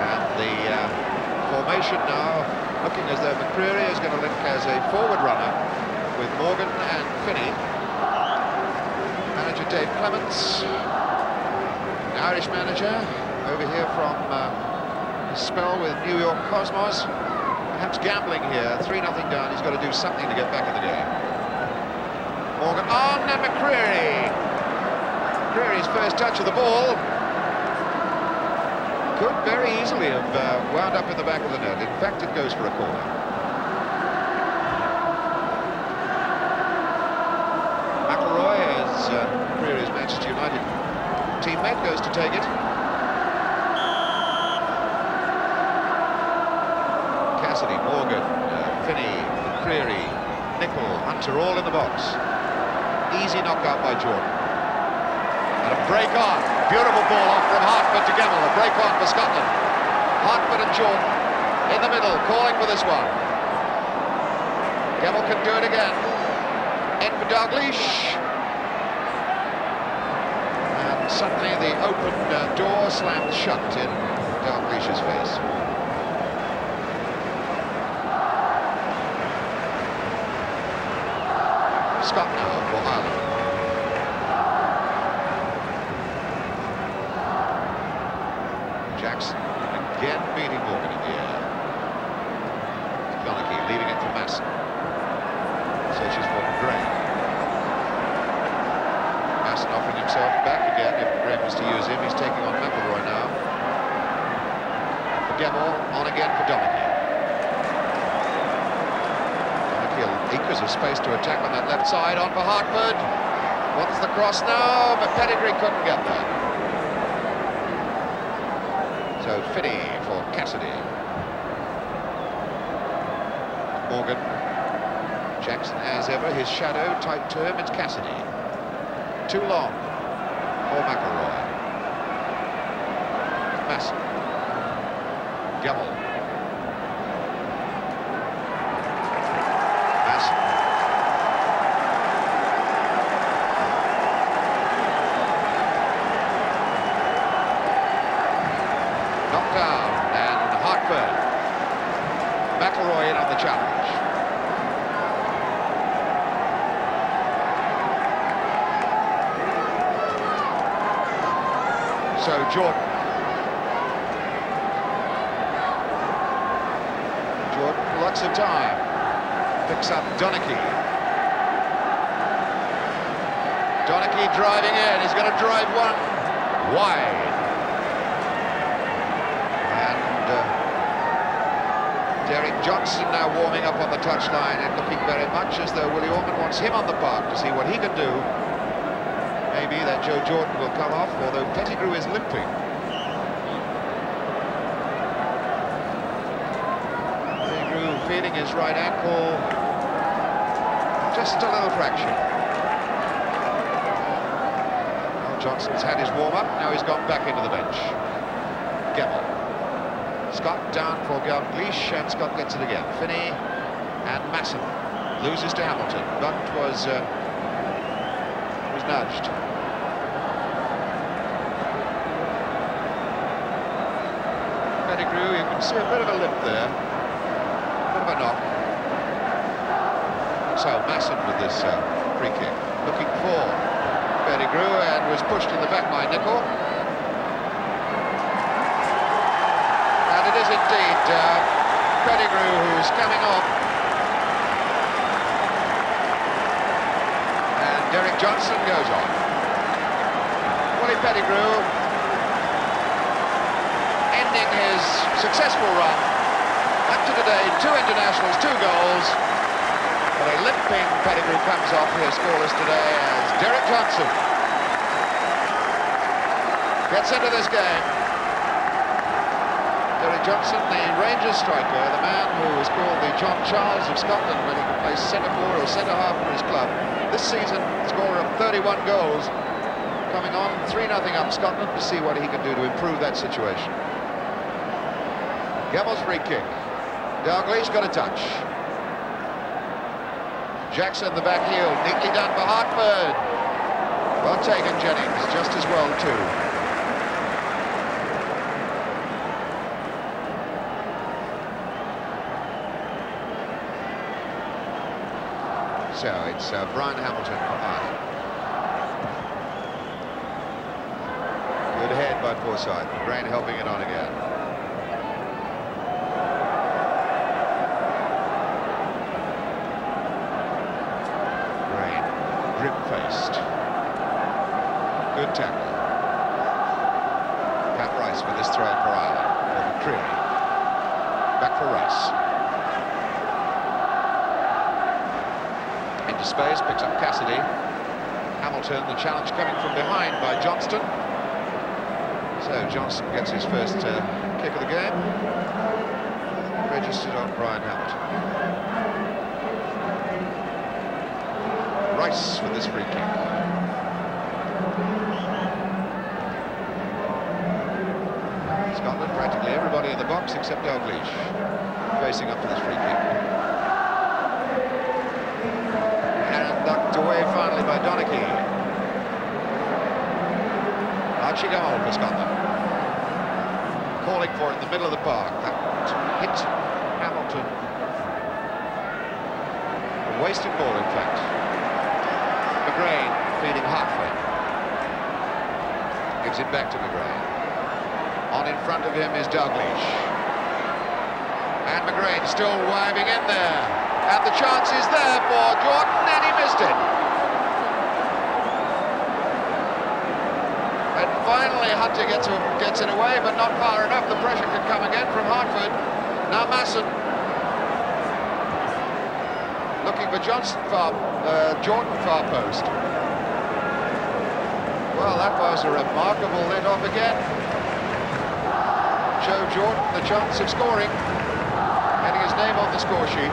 And the formation now looking as though McCreery is going to link as a forward runner with Morgan and Finney. Manager Dave Clements, the Irish manager, over here from his spell with New York Cosmos. Perhaps gambling here, 3-0 down, he's got to do something to get back in the game. Morgan on and McCreery. Creary's first touch of the ball. Could very easily have wound up in the back of the net. In fact, it goes for a corner. McIlroy, as Creary's Manchester United teammate, goes to take it. Cassidy, Morgan, Finney, Creary, Nicol, Hunter, all in the box. Easy knockout by Jordan. And a break on. Beautiful ball off from Hartford to Gemmell. A break on for Scotland. Hartford and Jordan in the middle, calling for this one. Gemmell can do it again. In for Dalglish. And suddenly the open door slammed shut in Dalglish's face. Scott now for Ireland. Jackson again beating Morgan in the air. Donachie leaving it to Masson. Searches for Gray. Masson offering himself back again if Gray wants to use him. He's taking on McIlroy now. For Gemmell, on again for Donachie. Acres of space to attack on that left side. On for Hartford. Wants the cross now, but Pettigrew couldn't get there. So Finney for Cassidy. Morgan. Jackson as ever. His shadow, tight term, it's Cassidy. Too long for McIlroy. Masson. Gemmell. McIlroy in on the challenge. So Jordan. Jordan, lots of time. Picks up Donachie. Donachie driving in. He's going to drive one wide. Derek Johnson now warming up on the touchline and looking very much as though Willie Orman wants him on the park to see what he can do. Maybe that Joe Jordan will come off, although Pettigrew is limping. Pettigrew feeling his right ankle. Just a little fraction. Well, Johnson's had his warm-up, now he's gone back into the bench. Gemmell. Scott down for Dalglish, and Scott gets it again. Finney and Masson loses to Hamilton, but was nudged. Pettigrew, you can see a bit of a limp there, a bit of a knock. So Masson with this free kick, looking for Pettigrew, and was pushed in the back by Nicol. It is indeed Pettigrew who's coming off. And Derek Johnson goes on. Willie Pettigrew ending his successful run. Up to today, 2 internationals, 2 goals. But a limping Pettigrew comes off here scoreless today as Derek Johnson gets into this game. Derek Johnson, the Rangers striker, the man who was called the John Charles of Scotland when he could play centre-forward or centre-half for his club. This season, scorer of 31 goals, coming on 3-0 up Scotland to see what he can do to improve that situation. Gemmell's free kick. Dalglish got a touch. Jackson, the back heel, neatly done for Hartford. Well taken, Jennings, just as well too. So it's Brian Hamilton for Ireland. Good head by Forsyth. Brain helping it on again. Brain, grim-faced. Good tackle. Pat Rice with this throw in for Ireland. For McCreary. Back for Rice. Into space, picks up Cassidy. Hamilton, the challenge coming from behind by Johnston. So Johnston gets his first kick of the game. Registered on Brian Hamilton. Rice with this free kick. Scotland, practically everybody in the box except Dalglish, facing up to this free kick. And ducked away finally by Donaghy. Archie Gamal for Scotland. Calling for it in the middle of the park. That hit Hamilton. A wasted ball, in fact. McGrain feeding Hartford. Gives it back to McGrain. On in front of him is Dalglish. And McGrain still wiving in there. And the chance is there for Jordan, and he missed it. And finally Hunter gets it away, but not far enough. The pressure could come again from Hartford. Now Masson. Looking for Jordan far post. Well, that was a remarkable let-off again. Joe Jordan the chance of scoring, getting his name on the score sheet.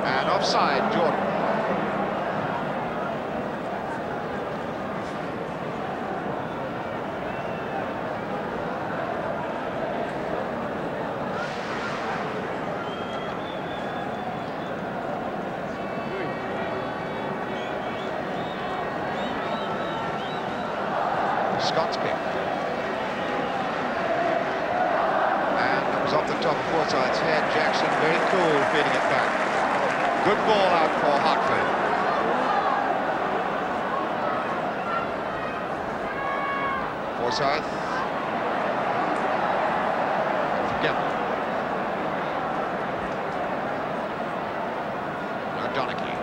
And offside, Jordan. Scott's kick. And it was off the top of Forsyth's head. Jackson very cool feeding it back. Good ball out for Hartford. Forsyth. Gemmell. Now Donaghy.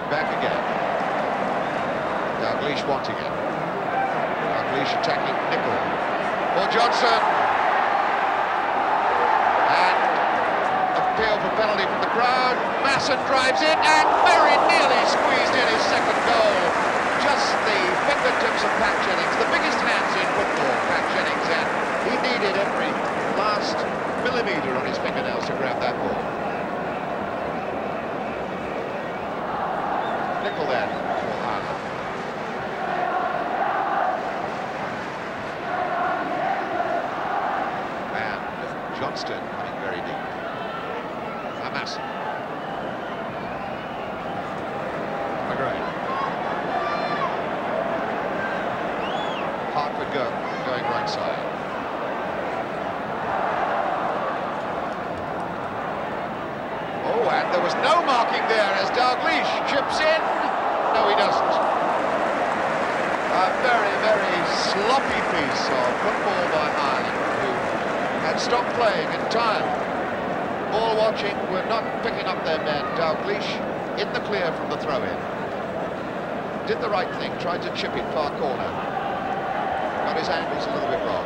Back again. Dalglish wanting it. Dalglish attacking Nicol. For Johnson. And appeal for penalty from the crowd. Masson drives it and very nearly squeezed in his second goal. Just the fingertips of Pat Jennings. The biggest hands in football, Pat Jennings. And he needed every last millimetre on his fingernails to grab that ball. Nicol then for Ireland. And Johnston coming very deep. Masson. McGrain. Hartford going right side. Oh, and there was no marking there as Dalglish chips in. No, he doesn't. A very, very sloppy piece of football by Ireland, who had stopped playing entirely. Ball watching, were not picking up their men. Dalglish in the clear from the throw-in. Did the right thing, tried to chip it far corner. Got his angles a little bit wrong.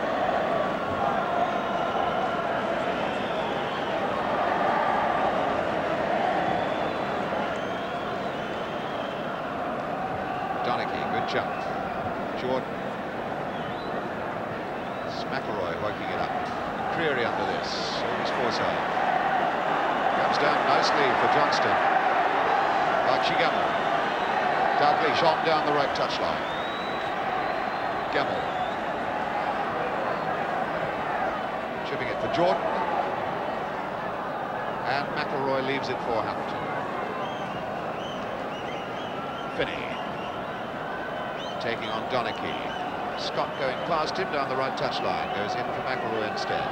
Donaghy, good jump. Jordan. It's McElroy working it up. McCreary under this. Always Forsyth. Comes down nicely for Johnston. Archie Gamal. Dalglish on down the right touchline. Gamal. Chipping it for Jordan. And McElroy leaves it for Hamilton. Finney. Taking on Donaghy. Scott going past him down the right touchline, goes in for McElroy instead.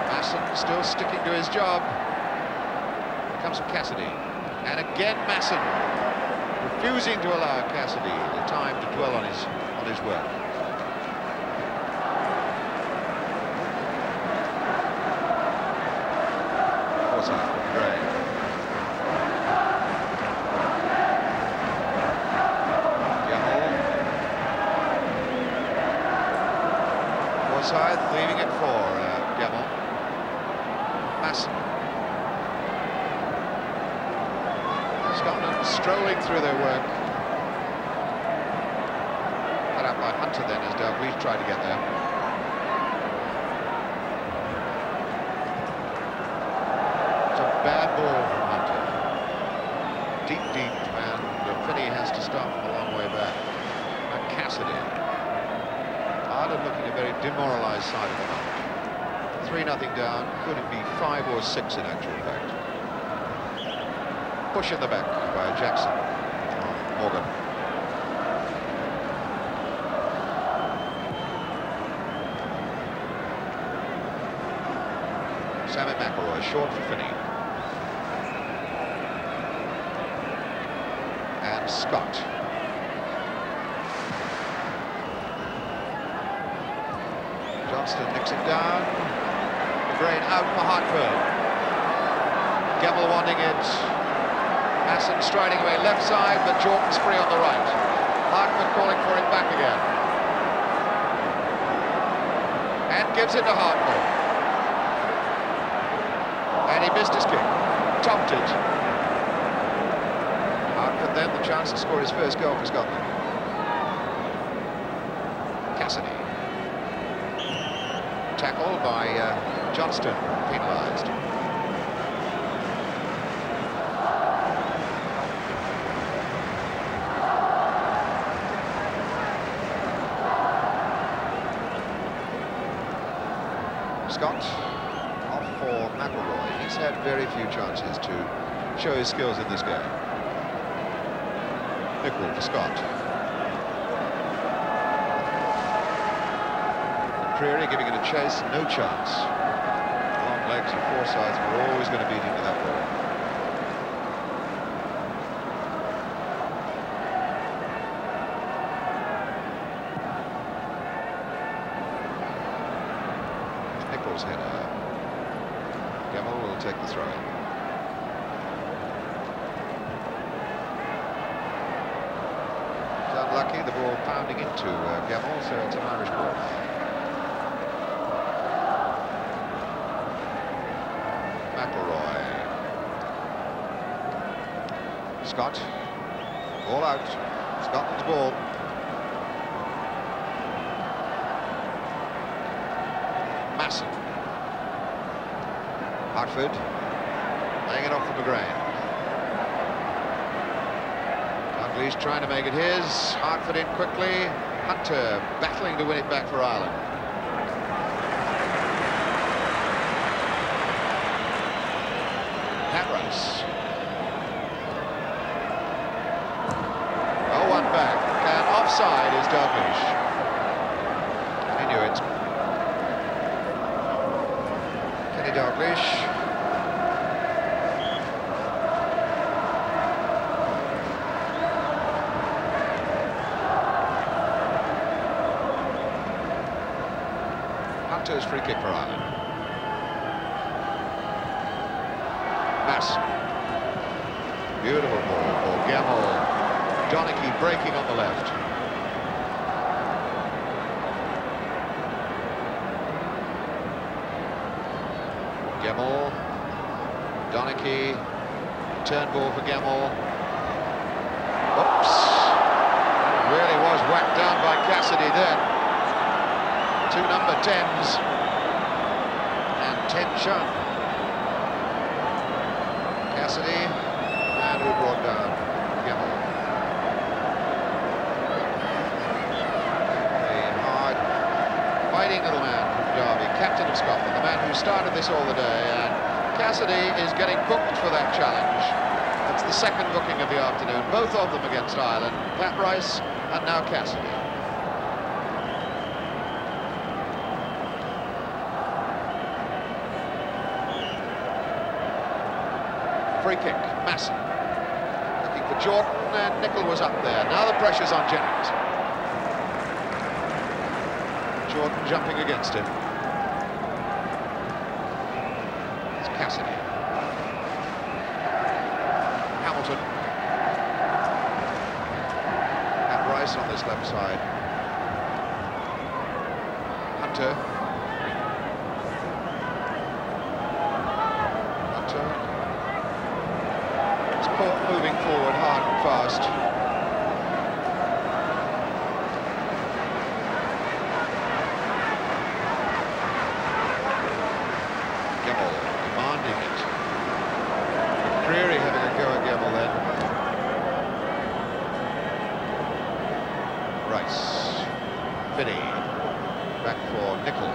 Masson still sticking to his job. Here comes Cassidy, and again Masson refusing to allow Cassidy the time to dwell on his work. Forsyth from Gray. Forsyth leaving it for Gemmell. Masson. Scotland strolling through their work. Cut out by Hunter then as Dalglish tried to get there. It's a bad ball from Hunter. Deep, and Finney has to start from a long way back. And Cassidy. Ireland looking a very demoralised side of the match. 3-0 down. Could it be 5 or 6 in actual fact? Push in the back by Jackson. Morgan. Sammy McElroy short for Finney. And Scott. Johnston nicks it down. McGrain out for Hartford. Gemmell wanting it. Masson striding away left side, but Jordan's free on the right. Hartford calling for it back again. And gives it to Hartford. And he missed his kick. Topped it. Hartford then the chance to score his first goal for Scotland. Cassidy. Tackle by Johnston, penalised. Scott off for McElroy. He's had very few chances to show his skills in this game. Nicol for Scott. McCreary giving it a chase, no chance. Long legs of Forsyth were always going to beat him to that ball. Nichols' header. Gemmell will take the throw. It's unlucky, the ball pounding into Gemmell, so it's an Irish ball. McElroy. Scott. Ball out. Scotland's ball. Masson. Hartford. Laying it off for McGrain. Dalglish trying to make it his. Hartford in quickly. Hunter battling to win it back for Ireland. Hatras. Oh, one back. And offside is Dalglish. He knew it. Kenny Dalglish. Hunter's free kick for Ireland. Masson. Beautiful ball for Gemmell. Donachie breaking on the left. Gemmell. Donachie. Turn ball for Gemmell. Oops. Really was whacked down by Cassidy then. 2 number 10s. And 10 Shun. Cassidy, and who brought down Gemmell. A hard fighting little man from Derby, captain of Scotland, the man who started this all the day, and Cassidy is getting booked for that challenge. That's the the second booking of the afternoon, both of them against Ireland, Pat Rice and now Cassidy. Free kick, Masson. Looking for Jordan, and Nicol was up there. Now the pressure's on Jennings. Jordan jumping against him. It's Cassidy. Hamilton. And Rice on this left side. Hunter. Moving forward hard and fast. Gemmell demanding it. Creary having a go at Gemmell then. Rice. Finney. Back for Nicol.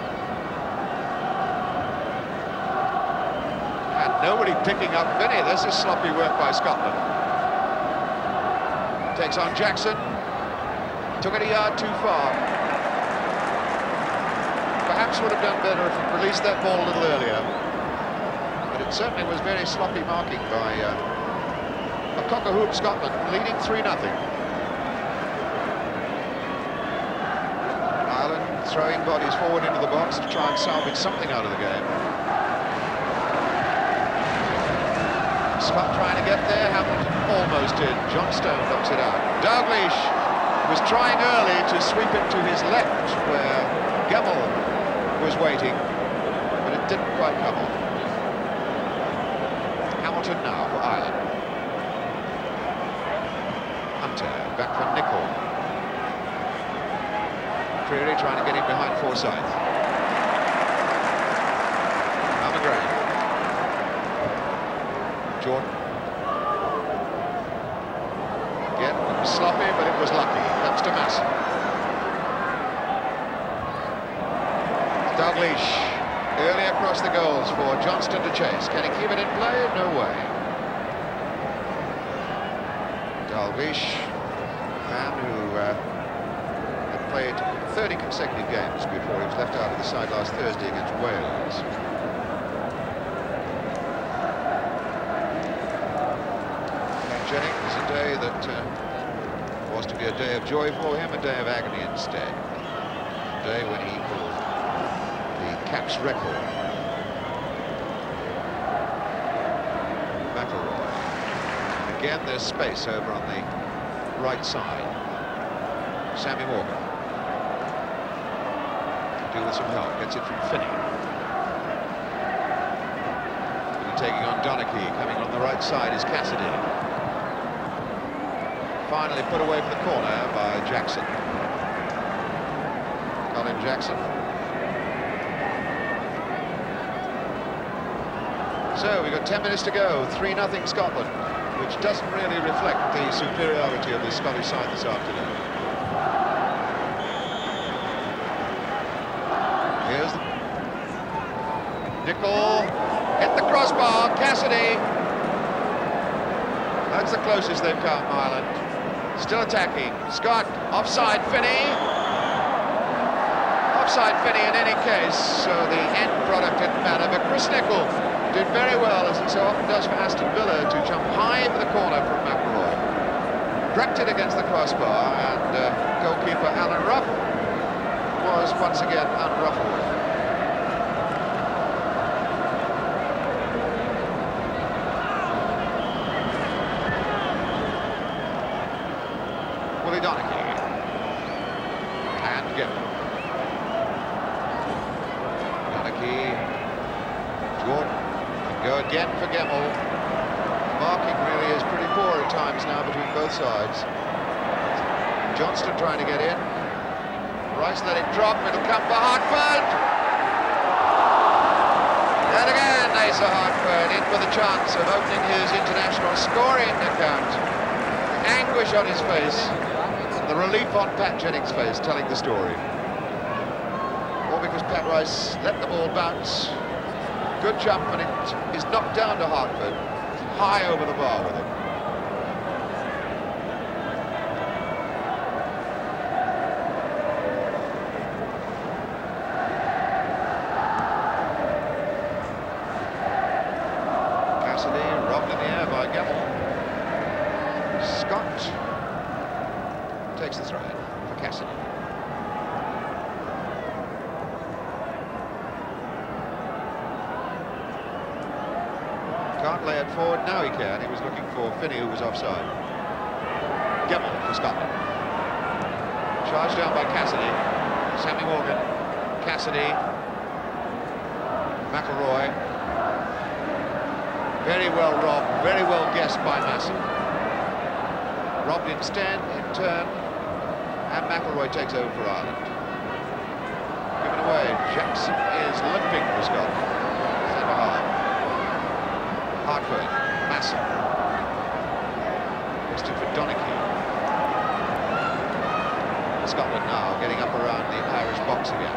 Nobody picking up Finney. This is sloppy work by Scotland. Takes on Jackson. Took it a yard too far. Perhaps would have done better if he released that ball a little earlier. But it certainly was very sloppy marking by a cock-a-hoop Scotland, leading 3-0. Ireland throwing bodies forward into the box to try and salvage something out of the game. Scott trying to get there, Hamilton almost did. John Stone knocks it out. Dalglish was trying early to sweep it to his left, where Gemmell was waiting, but it didn't quite come off. Hamilton now for Ireland. Hunter, back for Nicol. Creary trying to get him behind Forsyth. Now McGrath. Jordan. Again, it was sloppy, but it was lucky. Comes to Masson. Dalglish early across the goals for Johnston to chase. Can he keep it in play? No way. Dalglish, a man who had played 30 consecutive games before he was left out of the side last Thursday against Wales. Jennings, a day that was to be a day of joy for him, a day of agony instead. A day when he equalled the caps record. McIlroy. Again, there's space over on the right side. Sammy Morgan. Do with some help, gets it from Finney. And taking on Donachie, coming on the right side is Cassidy. Finally put away for the corner by Jackson. Colin Jackson. So we've got 10 minutes to go, 3-0 Scotland, which doesn't really reflect the superiority of the Scottish side this afternoon. Here's the Nicol, hit the crossbar, Cassidy. That's the closest they've come, Ireland. Still attacking. Scott, offside Finney. Offside Finney in any case, so the end product didn't matter. But Chris Nicol did very well, as he so often does for Aston Villa, to jump high for the corner from McIlroy. Cracked it against the crossbar, and goalkeeper Alan Ruff was once again unruffled. Donachie and Gemmell. Donachie, Jordan can go again for Gemmell. Marking really is pretty poor at times now between both sides. Johnston trying to get in. Rice let it drop, it'll come for Hartford. And again, Asa Hartford in for the chance of opening his international scoring account. Anguish on his face. The relief on Pat Jennings' face telling the story. All because Pat Rice let the ball bounce. Good jump, and it is knocked down to Hartford. High over the bar with it. takes the throw in for Cassidy. Can't lay it forward, now he can. He was looking for Finney, who was offside. Gemmell for Scotland. Charged down by Cassidy. Sammy Morgan. Cassidy. McIlroy. Very well robbed, very well guessed by Masson. Robbed instead, in turn, and McIlroy takes over for Ireland. Given away, Jackson is limping for Scotland. Centre half. Hartford, Masson. Listed for Donachie. Scotland now getting up around the Irish box again.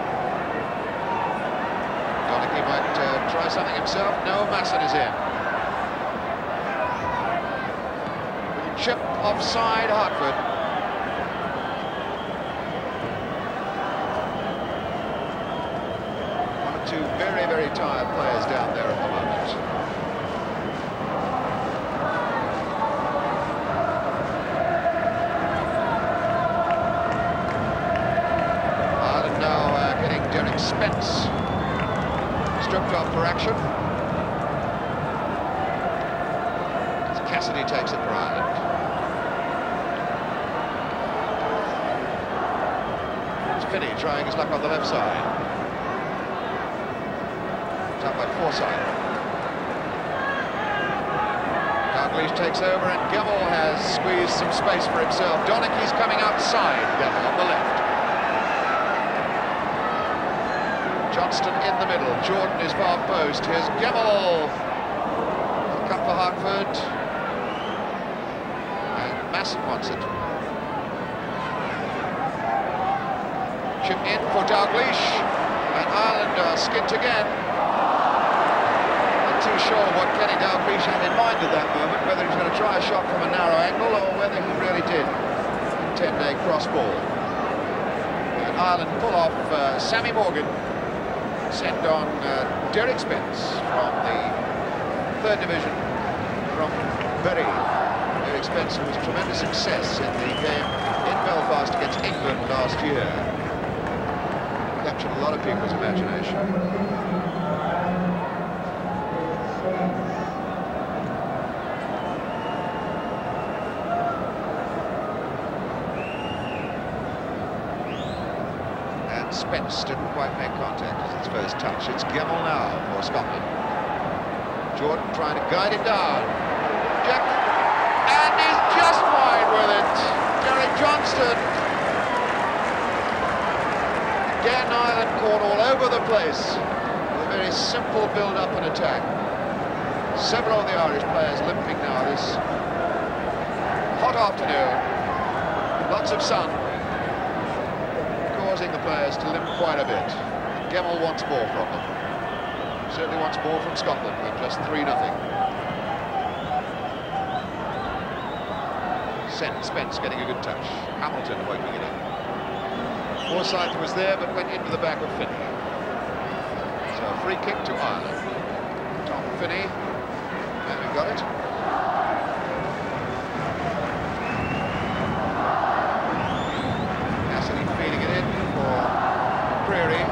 Donachie might try something himself. No, Masson is in. Chip offside, Hartford. One or two very, very tired players down there at the moment. Ireland now getting Derek Spence stripped off for action. As Cassidy takes it for Ireland. Finney trying his luck on the left side. It's up by Forsyth. Dalglish takes over and Gemmell has squeezed some space for himself. Donachie's coming outside Gemmell on the left. Johnston in the middle. Jordan is far post. Here's Gemmell. Cut for Hartford. And Masson wants it. Chip in for Dalglish, and Ireland are skint again. Not too sure what Kenny Dalglish had in mind at that moment, whether he was going to try a shot from a narrow angle or whether he really did intend a cross ball. And Ireland pull off Sammy Morgan, send on Derek Spence from the 3rd division from Bury. Derek Spence was tremendous success in the game in Belfast against England last year. Captured a lot of people's imagination. And Spence didn't quite make contact as his first touch. It's Gemmell now for Scotland. Jordan trying to guide it down. Jack, and he's just wide with it. Derek Johnston. Again, Ireland caught all over the place with a very simple build-up and attack. Several of the Irish players limping now this hot afternoon. Lots of sun, causing the players to limp quite a bit. Gemmell wants more from them. Certainly wants more from Scotland than just 3-0. Spence getting a good touch. Hamilton working it in. Forsyth was there, but went into the back of Finney. So a free kick to Ireland. Tom Finney, and we got it. Cassidy feeding it in for Creary.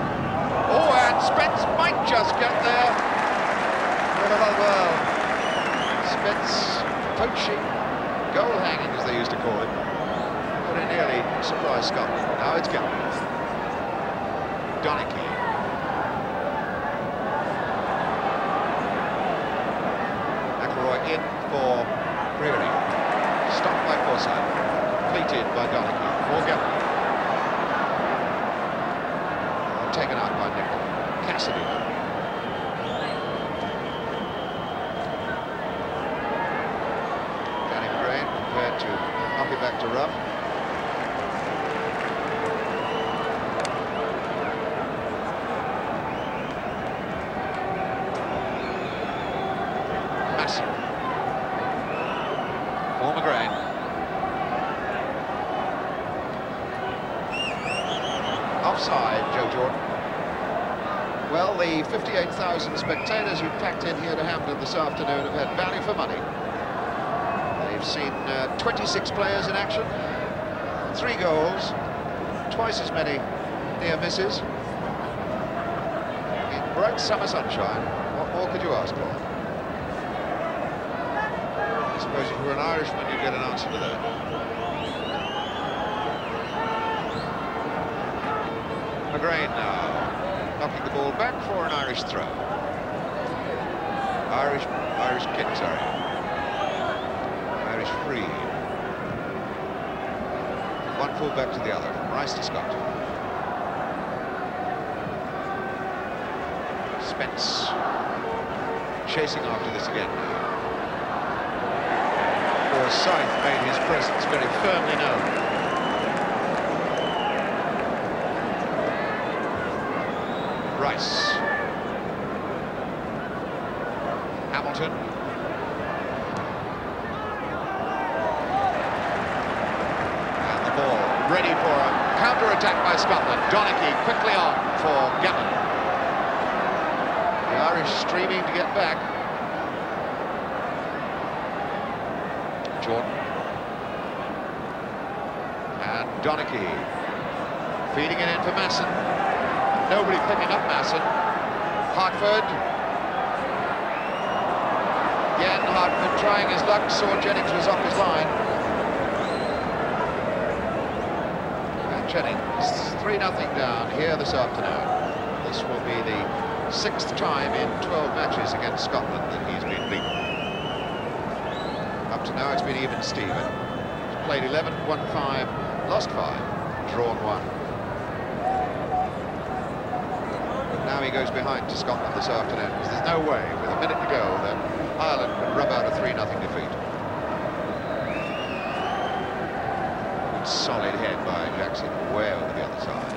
Oh, and Spence might just get there. Well, Spence poaching, goal hanging as they used to call it. But it nearly surprised Scotland. Now it's Gemmell. Donachie. McIlroy in for Creary. Stopped by Forsyth. Completed by Donachie. For Gemmell. Taken out by Nicol. Cassidy. Danny McGrain prepared to knock it back to Ruff. For McGrain. Offside, Joe Jordan. Well, the 58,000 spectators who packed in here to Hampden this afternoon have had value for money. They've seen 26 players in action, 3 goals, twice as many near misses. In bright summer sunshine, what more could you ask for? I suppose if you were an Irishman, you'd get an answer to that. McGrain now, knocking the ball back for an Irish throw. Irish kick, sorry. Irish free. One full back to the other, from Rice to Scott. Spence chasing after this again now. Forsyth made his presence very firmly known. Rice. Hamilton. And the ball ready for a counter-attack by Scotland. Donachie quickly on for Gammon. The Irish streaming to get back. Jordan. And Donachie feeding it in for Masson. Nobody picking up Masson. Hartford. Again, Hartford trying his luck, saw Jennings was off his line. And Jennings 3-0 down here this afternoon. This will be the 6th time in 12 matches against Scotland that he's been beaten. Up to now it's been even Steven. He's played 11, won 5, lost 5, drawn 1. But now he goes behind to Scotland this afternoon, because there's no way, with a minute to go, that Ireland can rub out a 3-0 defeat. Good solid head by Jackson, way over the other side.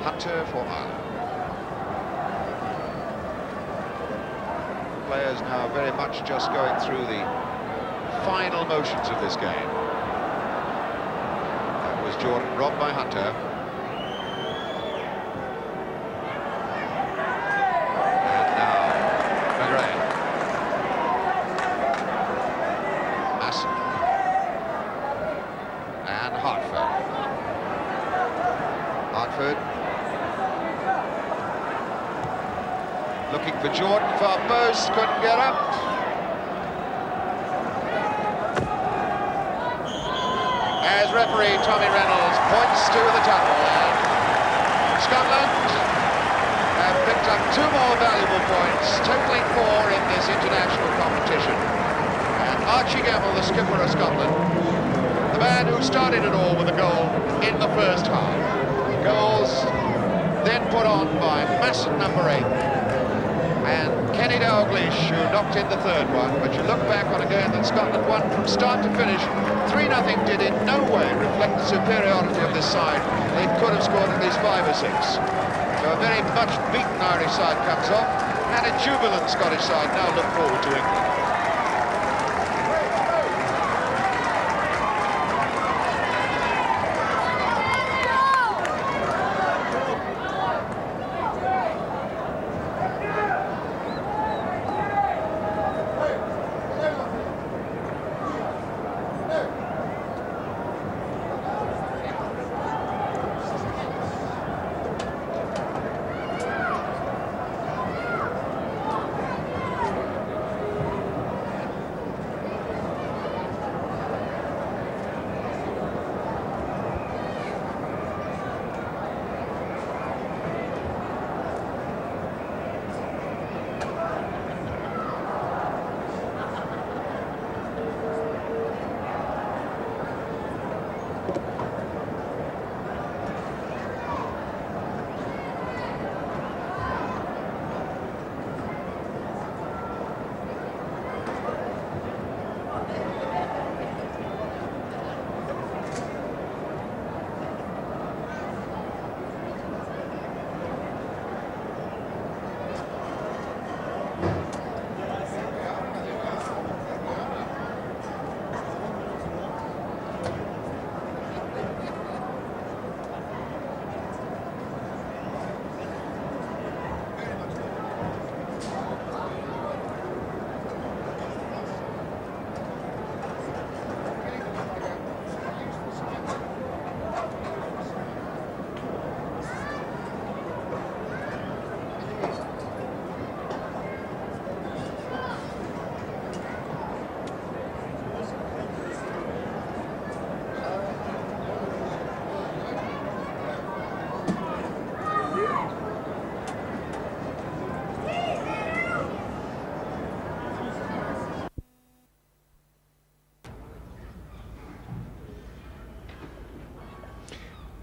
Hunter for Ireland. Players now very much just going through the final motions of this game. That was Jordan, robbed by Hunter. And now McGrain. Masson. And Hartford. Hartford. Looking for Jordan, far post, couldn't get up. As referee Tommy Reynolds points to the tunnel, and Scotland have picked up 2 more valuable points, totaling 4 in this international competition. And Archie Gemmill, the skipper of Scotland, the man who started it all with a goal in the first half. Goals then put on by Masson, number 8. And Kenny Dalglish, who knocked in the 3rd one. But you look back on a game that Scotland won from start to finish. 3-0 did in no way reflect the superiority of this side. They could have scored at least 5 or 6. So a very much beaten Irish side comes off, and a jubilant Scottish side now look forward to England.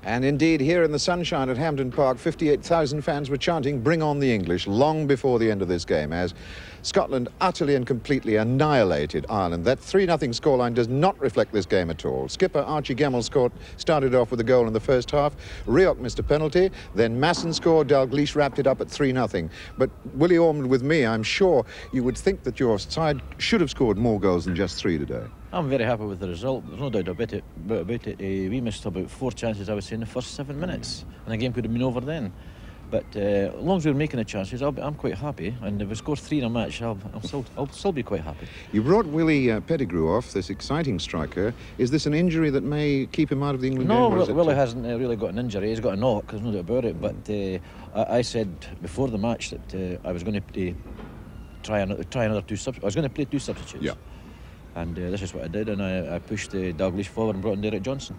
And indeed, here in the sunshine at Hampden Park, 58,000 fans were chanting, "Bring on the English," long before the end of this game, as Scotland utterly and completely annihilated Ireland. That 3-0 scoreline does not reflect this game at all. Skipper Archie Gemmill started off with a goal in the first half. Rioch missed a penalty. Then Masson scored. Dalglish wrapped it up at 3-0. But Willie Ormond, with me, I'm sure you would think that your side should have scored more goals than just 3 today. I'm very happy with the result. There's no doubt about it. We missed about 4 chances, I would say, in the first 7 minutes, and the game could have been over then. But as long as we're making the chances, I'm quite happy. And if we score 3 in a match, I'll still be quite happy. You brought Willie Pettigrew off, this exciting striker. Is this an injury that may keep him out of the England game? No, Willie hasn't really got an injury. He's got a knock, there's no doubt about it. But I said before the match that I was going to try another 2 substitutes. I was going to play 2 substitutes. Yeah. And this is what I did, and I pushed Dalglish forward and brought in Derek Johnson.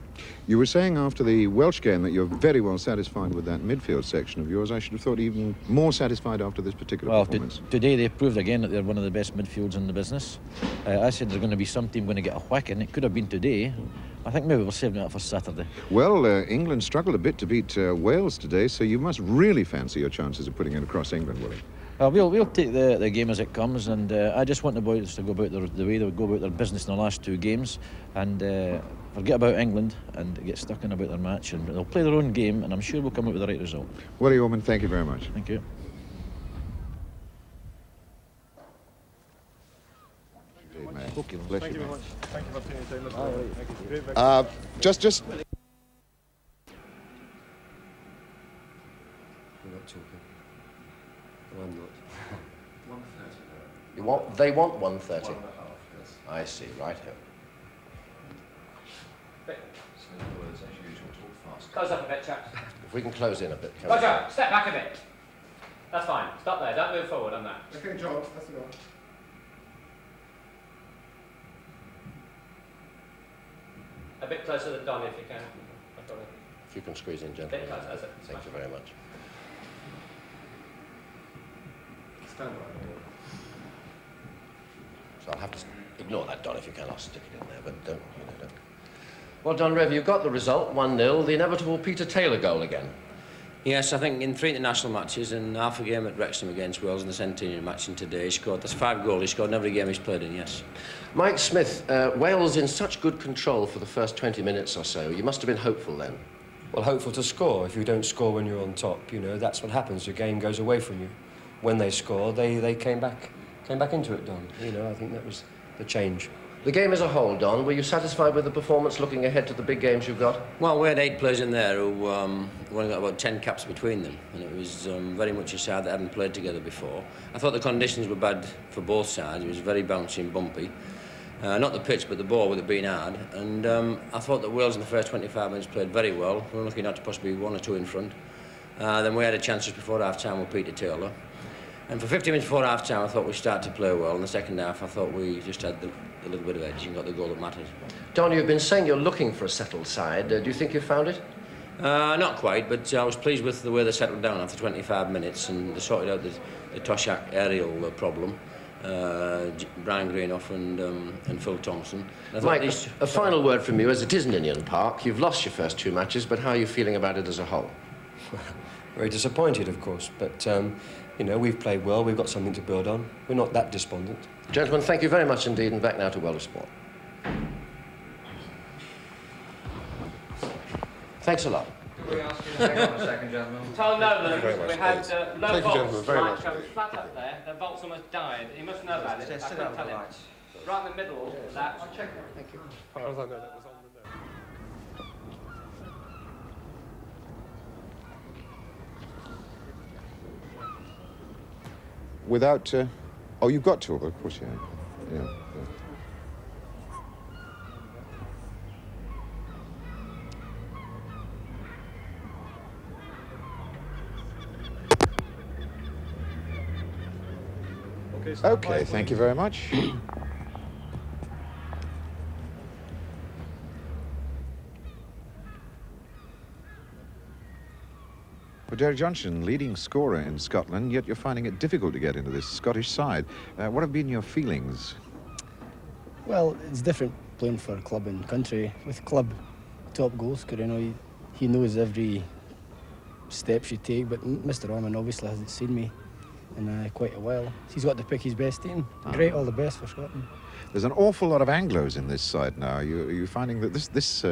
You were saying after the Welsh game that you're very well satisfied with that midfield section of yours. I should have thought even more satisfied after this particular performance. Today they proved again that they're one of the best midfields in the business. I said there's going to be some team going to get a whack, and it could have been today. I think maybe we're saving it for Saturday. Well, England struggled a bit to beat Wales today, so you must really fancy your chances of putting it across England, Willie. We'll take the game as it comes, and I just want the boys to go about the way they would go about their business in the last 2 games, and forget about England and get stuck in about their match, and they'll play their own game, and I'm sure we'll come out with the right result. Willie Ormond, thank you very much. Thank you. Okay, bless Thank you you, very much. Thank you for taking the time. Thank you. Great. Just We're not talking. No, I'm not. 1:30. They want 1:30. Yes. I see. Right here. Close up a bit, chaps. If we can close in a bit. Roger, step back a bit. That's fine. Stop there. Don't move forward on that. Okay, John, let's go. A bit closer than Don, if you can. If you can squeeze in, gentlemen. Bit closer, that's it. Thank you very much. Stand by. So I'll have to ignore that, Don, if you can. I'll stick it in there, but don't. Well, Don Rev, you got the result, 1-0. The inevitable Peter Taylor goal again. Yes, I think in 3 international matches and half a game at Wrexham against Wales in the centenary match, and today he scored. That's 5 goals he scored in every game he's played in, yes. Mike Smith, Wales in such good control for the first 20 minutes or so. You must have been hopeful then. Well, hopeful to score. If you don't score when you're on top, you know, that's what happens. The game goes away from you. When they scored, they came back into it, Don. You know, I think that was the change. The game as a whole, Don, were you satisfied with the performance looking ahead to the big games you've got? Well, we had 8 players in there who only got about 10 caps between them, and it was very much a side that hadn't played together before. I thought the conditions were bad for both sides. It was very bouncy and bumpy. Not the pitch, but the ball with it being hard. And I thought that Wales in the first 25 minutes played very well. We were looking at possibly 1 or 2 in front. Then we had a chance just before half-time with Peter Taylor. And for 50 minutes before half-time, I thought we started to play well. In the second half, I thought we just had a little bit of edge and got the goal that mattered. Don, you've been saying you're looking for a settled side. Do you think you've found it? Not quite, but I was pleased with the way they settled down after 25 minutes, and they sorted out the Toshak aerial problem. Brian Greenough and Phil Thompson. Mike, a final word from you. As it is Ninian Park, you've lost your first 2 matches, but how are you feeling about it as a whole? Very disappointed, of course, but, you know, we've played well, we've got something to build on. We're not that despondent. Gentlemen, thank you very much indeed, and back now to World of Sport. Thanks a lot. Hang on a second, gentlemen. Tom Nolan, we had low volts. very Flat up there. The volts almost died. He must know about it. I couldn't tell him. Right in the middle of that. I'll check that. Thank you. Without, oh, you've got to, of course, yeah. Okay, thank you very much. Well, Derek Johnson, leading scorer in Scotland, yet you're finding it difficult to get into this Scottish side. What have been your feelings? Well, it's different playing for a club and country. With club top goal scorer, you know, he knows every steps you take, but Mr. Orman obviously hasn't seen me in quite a while. He's got to pick his best team. Great, all the best for Scotland. There's an awful lot of Anglos in this side now. Are you finding that this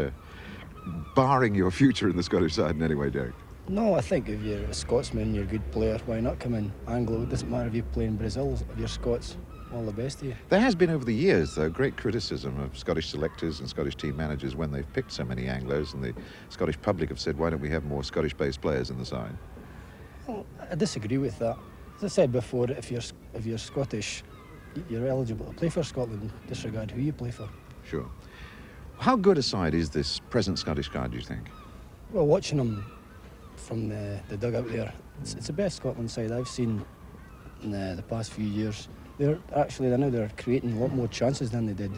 barring your future in the Scottish side in any way, Derek? No, I think if you're a Scotsman, you're a good player, why not come in Anglo? It doesn't matter if you play in Brazil, if you're Scots, all the best to you. There has been over the years, though, great criticism of Scottish selectors and Scottish team managers when they've picked so many Anglos, and the Scottish public have said, why don't we have more Scottish-based players in the side? Well, I disagree with that. As I said before, if you're Scottish, you're eligible to play for Scotland, disregard who you play for. Sure. How good a side is this present Scottish side, do you think? Well, watching them from the dugout there, it's the best Scotland side I've seen in the past few years. They're creating a lot more chances than they did.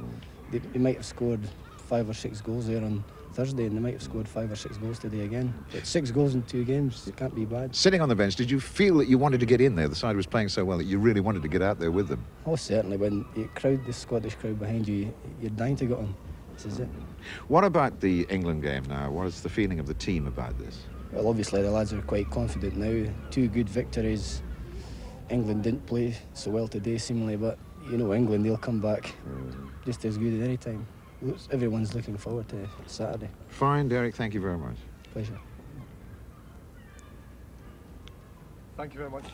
They might have scored 5 or 6 goals there on Thursday, and they might have scored 5 or 6 goals today again. But 6 goals in 2 games, it can't be bad. Sitting on the bench, did you feel that you wanted to get in there? The side was playing so well that you really wanted to get out there with them? Oh, certainly. When the Scottish crowd behind you, you're dying to get on. This is it. What about the England game now? What is the feeling of the team about this? Well, obviously the lads are quite confident now. 2 good victories. England didn't play so well today, seemingly, but you know England, they'll come back just as good at any time. Everyone's looking forward to Saturday. Fine, Derek, thank you very much. Pleasure. Thank you very much.